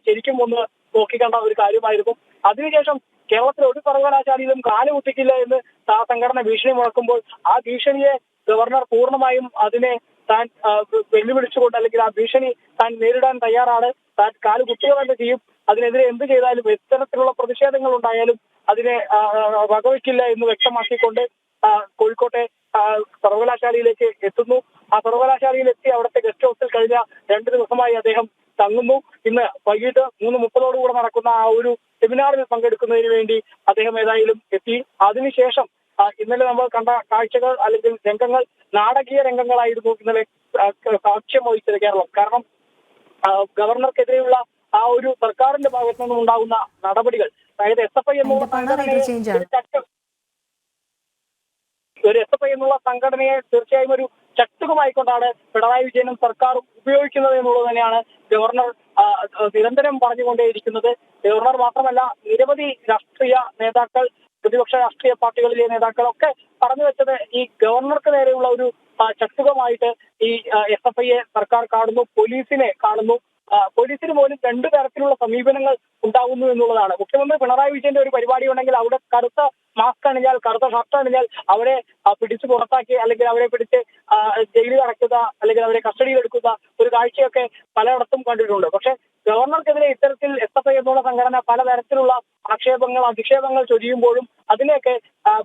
ശരിക്കും ഒന്ന് നോക്കിക്കണ്ട ഒരു കാര്യമായിരുന്നു. അതിനുശേഷം കേരളത്തിലെ ഒരു സർവകലാശാലയിലും കാലുകുത്തിക്കില്ല എന്ന് ആ സംഘടന ഭീഷണി മുഴക്കുമ്പോൾ ആ ഭീഷണിയെ ഗവർണർ പൂർണ്ണമായും അതിനെ താൻ വെല്ലുവിളിച്ചുകൊണ്ട് അല്ലെങ്കിൽ ആ ഭീഷണി താൻ നേരിടാൻ തയ്യാറാണ്, താൻ കാലുകുത്തുക തന്നെ ചെയ്യും, അതിനെതിരെ എന്ത് ചെയ്താലും എത്തരത്തിലുള്ള പ്രതിഷേധങ്ങൾ ഉണ്ടായാലും അതിനെ വകവയ്ക്കില്ല എന്ന് വ്യക്തമാക്കിക്കൊണ്ട് കോഴിക്കോട്ടെ സർവകലാശാലയിലേക്ക് എത്തുന്നു. ആ സർവകലാശാലയിൽ എത്തി അവിടുത്തെ ഗസ്റ്റ് ഹൗസിൽ കഴിഞ്ഞ 2 ദിവസമായി അദ്ദേഹം തങ്ങുന്നു. ഇന്ന് വൈകിട്ട് 3:30 നടക്കുന്ന ആ ഒരു സെമിനാറിൽ പങ്കെടുക്കുന്നതിന് വേണ്ടി അദ്ദേഹം ഏതായാലും എത്തി. അതിനുശേഷം ഇന്നലെ നമ്മൾ കണ്ട കാഴ്ചകൾ അല്ലെങ്കിൽ രംഗങ്ങൾ നാടകീയ രംഗങ്ങളായിരുന്നു ഇന്നലെ സാക്ഷ്യം വഹിച്ചത് കേരളം. കാരണം ഗവർണർക്കെതിരെയുള്ള ആ ഒരു സർക്കാരിന്റെ ഭാഗത്തു നിന്നും ഉണ്ടാകുന്ന നടപടികൾ, അതായത് SFI എന്നുള്ള സംഘടനയെ തീർച്ചയായും ഒരു ചട്ടുകമായിക്കൊണ്ടാണ് പിണറായി വിജയനും സർക്കാരും ഉപയോഗിക്കുന്നത് എന്നുള്ളത് തന്നെയാണ് ഗവർണർ നിരന്തരം പറഞ്ഞുകൊണ്ടേയിരിക്കുന്നത്. ഗവർണർ മാത്രമല്ല നിരവധി രാഷ്ട്രീയ നേതാക്കൾ പ്രതിപക്ഷ രാഷ്ട്രീയ പാർട്ടികളിലെ നേതാക്കളൊക്കെ പറഞ്ഞു വെച്ചത് ഈ ഗവർണർക്ക് നേരെയുള്ള ഒരു ചട്ടുകമായിട്ട് ഈ SFIയെ സർക്കാർ കാണുന്നു, പോലീസിനെ കാണുന്നു. പോലീസിന് പോലും രണ്ടു തരത്തിലുള്ള സമീപനങ്ങൾ ഉണ്ടാകുന്നു എന്നുള്ളതാണ്. മുഖ്യമന്ത്രി പിണറായി വിജയന്റെ ഒരു പരിപാടി ഉണ്ടെങ്കിൽ അവിടെ കറുത്ത മാസ്ക് അണിഞ്ഞാൽ, കറുത്ത ഷർട്ട് അണിഞ്ഞാൽ അവരെ പിടിച്ചു പുറത്താക്കി അല്ലെങ്കിൽ അവരെ പിടിച്ച് ജയിലിൽ അടയ്ക്കുക അല്ലെങ്കിൽ അവരെ കസ്റ്റഡിയിൽ എടുക്കുക ഒരു കാഴ്ചയൊക്കെ പലയിടത്തും കണ്ടിട്ടുണ്ട്. പക്ഷെ ഗവർണർക്കെതിരെ ഇത്തരത്തിൽ SFI എന്നുള്ള സംഘടന പലതരത്തിലുള്ള ആക്ഷേപങ്ങൾ, അധിക്ഷേപങ്ങൾ ചൊരിയുമ്പോഴും അതിനെയൊക്കെ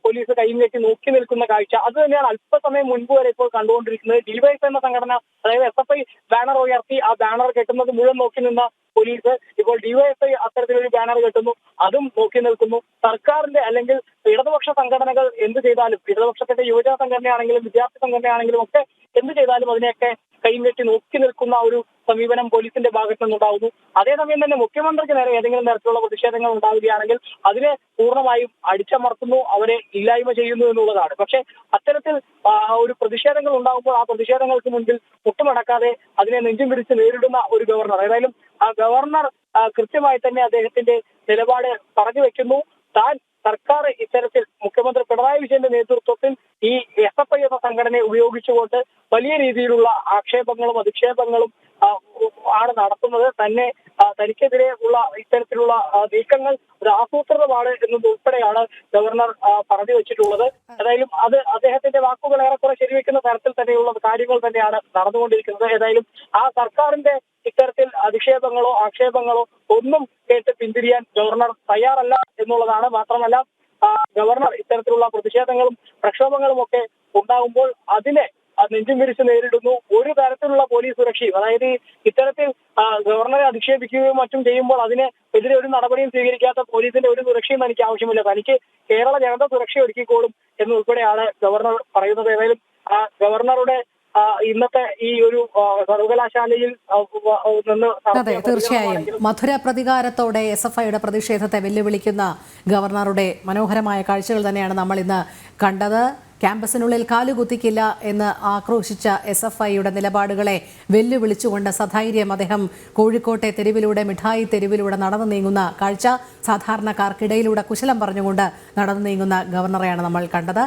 പോലീസ് കൈനീട്ടി നോക്കി നിൽക്കുന്ന കാഴ്ച അത് തന്നെയാണ് അല്പസമയം മുൻപ് വരെ ഇപ്പോൾ കണ്ടുകൊണ്ടിരിക്കുന്നത്. ഡിവൈഎഫ് എന്ന സംഘടന, അതായത് SFI ബാനർ ഉയർത്തി ആ ബാനർ കെട്ടുന്നത് മുഴുവൻ നോക്കി നിന്ന പോലീസ് ഇപ്പോൾ ഡിവൈഎഫ്ഐ അത്തരത്തിലൊരു ബാനർ കെട്ടുന്നു, അതും നോക്കി നിൽക്കുന്നു. സർക്കാരിന്റെ അല്ലെങ്കിൽ ഇടതുപക്ഷ സംഘടനകൾ എന്ത് ചെയ്താലും, ഇടതുപക്ഷത്തിന്റെ യുവജന സംഘടനയാണെങ്കിലും വിദ്യാർത്ഥി സംഘടനയാണെങ്കിലും ഒക്കെ എന്ത് ചെയ്താലും അതിനെയൊക്കെ കൈനീട്ടി നോക്കി നിൽക്കുന്ന ഒരു സമീപനം പോലീസിന്റെ ഭാഗത്തു നിന്നുണ്ടാവുന്നു. അതേസമയം തന്നെ മുഖ്യമന്ത്രിക്ക് നേരെ ഏതെങ്കിലും തരത്തിലുള്ള പ്രതിഷേധങ്ങൾ ഉണ്ടാവുകയാണെങ്കിൽ അതിനെ പൂർണ്ണമായും അടിച്ചമർത്തുന്നു, അവരെ ഇല്ലായ്മ ചെയ്യുന്നു എന്നുള്ളതാണ്. പക്ഷെ അത്തരത്തിൽ ഒരു പ്രതിഷേധങ്ങൾ ഉണ്ടാകുമ്പോൾ ആ പ്രതിഷേധങ്ങൾക്ക് മുൻപിൽ മുട്ടുമടക്കാതെ അതിനെ നെഞ്ചും പിടിച്ച് നേരിടുന്ന ഒരു ഗവർണർ, ഏതായാലും ആ ഗവർണർ കൃത്യമായി തന്നെ അദ്ദേഹത്തിന്റെ നിലപാട് പറഞ്ഞു വെക്കുന്നു. താൻ സർക്കാർ ഇത്തരത്തിൽ മുഖ്യമന്ത്രി പിണറായി വിജയന്റെ നേതൃത്വത്തിൽ ഈ SFI എന്ന സംഘടനയെ ഉപയോഗിച്ചുകൊണ്ട് വലിയ രീതിയിലുള്ള ആക്ഷേപങ്ങളും അധിക്ഷേപങ്ങളും ആണ് നടത്തുന്നത്. തനിക്കെതിരെ ഉള്ള ഇത്തരത്തിലുള്ള നീക്കങ്ങൾ ഒരു ആസൂത്രിതമാണ് എന്നതുൾപ്പെടെയാണ് ഗവർണർ പറഞ്ഞു വെച്ചിട്ടുള്ളത്. ഏതായാലും അത് അദ്ദേഹത്തിന്റെ വാക്കുകൾ ഏറെക്കുറെ ശരിവെക്കുന്ന തരത്തിൽ തന്നെയുള്ള കാര്യങ്ങൾ തന്നെയാണ് നടന്നുകൊണ്ടിരിക്കുന്നത്. ഏതായാലും ആ സർക്കാരിന്റെ ഇത്തരത്തിൽ അധിക്ഷേപങ്ങളോ ആക്ഷേപങ്ങളോ ഒന്നും കേട്ട് പിന്തിരിയാൻ ഗവർണർ തയ്യാറല്ല എന്നുള്ളതാണ്. മാത്രമല്ല ഗവർണർ ഇത്തരത്തിലുള്ള പ്രതിഷേധങ്ങളും പ്രക്ഷോഭങ്ങളും ഒക്കെ ഉണ്ടാകുമ്പോൾ അതിനെ നെഞ്ചും വിരിച്ച് നേരിടുന്നു. ഒരു തരത്തിലുള്ള പോലീസ് സുരക്ഷയും, അതായത് ഇത്തരത്തിൽ ഗവർണറെ അധിക്ഷേപിക്കുകയും മറ്റും ചെയ്യുമ്പോൾ അതിനെതിരെ ഒരു നടപടിയും സ്വീകരിക്കാത്ത പോലീസിന്റെ ഒരു സുരക്ഷയും തനിക്ക് ആവശ്യമില്ല, തനിക്ക് കേരള ജനത സുരക്ഷ ഒരുക്കിക്കോളും എന്നുൾപ്പെടെയാണ് ഗവർണർ പറയുന്നത്. ഏതായാലും ഗവർണറുടെ ഇന്നത്തെ ഈ ഒരു സർവകലാശാലയിൽ നിന്ന് അതെ, തീർച്ചയായും മധുര പ്രതികാരത്തോടെ SFIയുടെ പ്രതിഷേധത്തെ വെല്ലുവിളിക്കുന്ന ഗവർണറുടെ മനോഹരമായ കാഴ്ചകൾ തന്നെയാണ് നമ്മൾ ഇന്ന് കണ്ടത്. ക്യാമ്പസിനുള്ളിൽ കാലുകുത്തിക്കില്ല എന്ന് ആക്രോശിച്ച SFIയുടെ നിലപാടുകളെ വെല്ലുവിളിച്ചുകൊണ്ട് സധൈര്യം അദ്ദേഹം കോഴിക്കോട്ടെ തെരുവിലൂടെ, മിഠായി തെരുവിലൂടെ നടന്നു നീങ്ങുന്ന കാഴ്ച, സാധാരണക്കാർക്കിടയിലൂടെ കുശലം പറഞ്ഞുകൊണ്ട് നടന്നു നീങ്ങുന്ന ഗവർണറെയാണ് നമ്മൾ കണ്ടത്.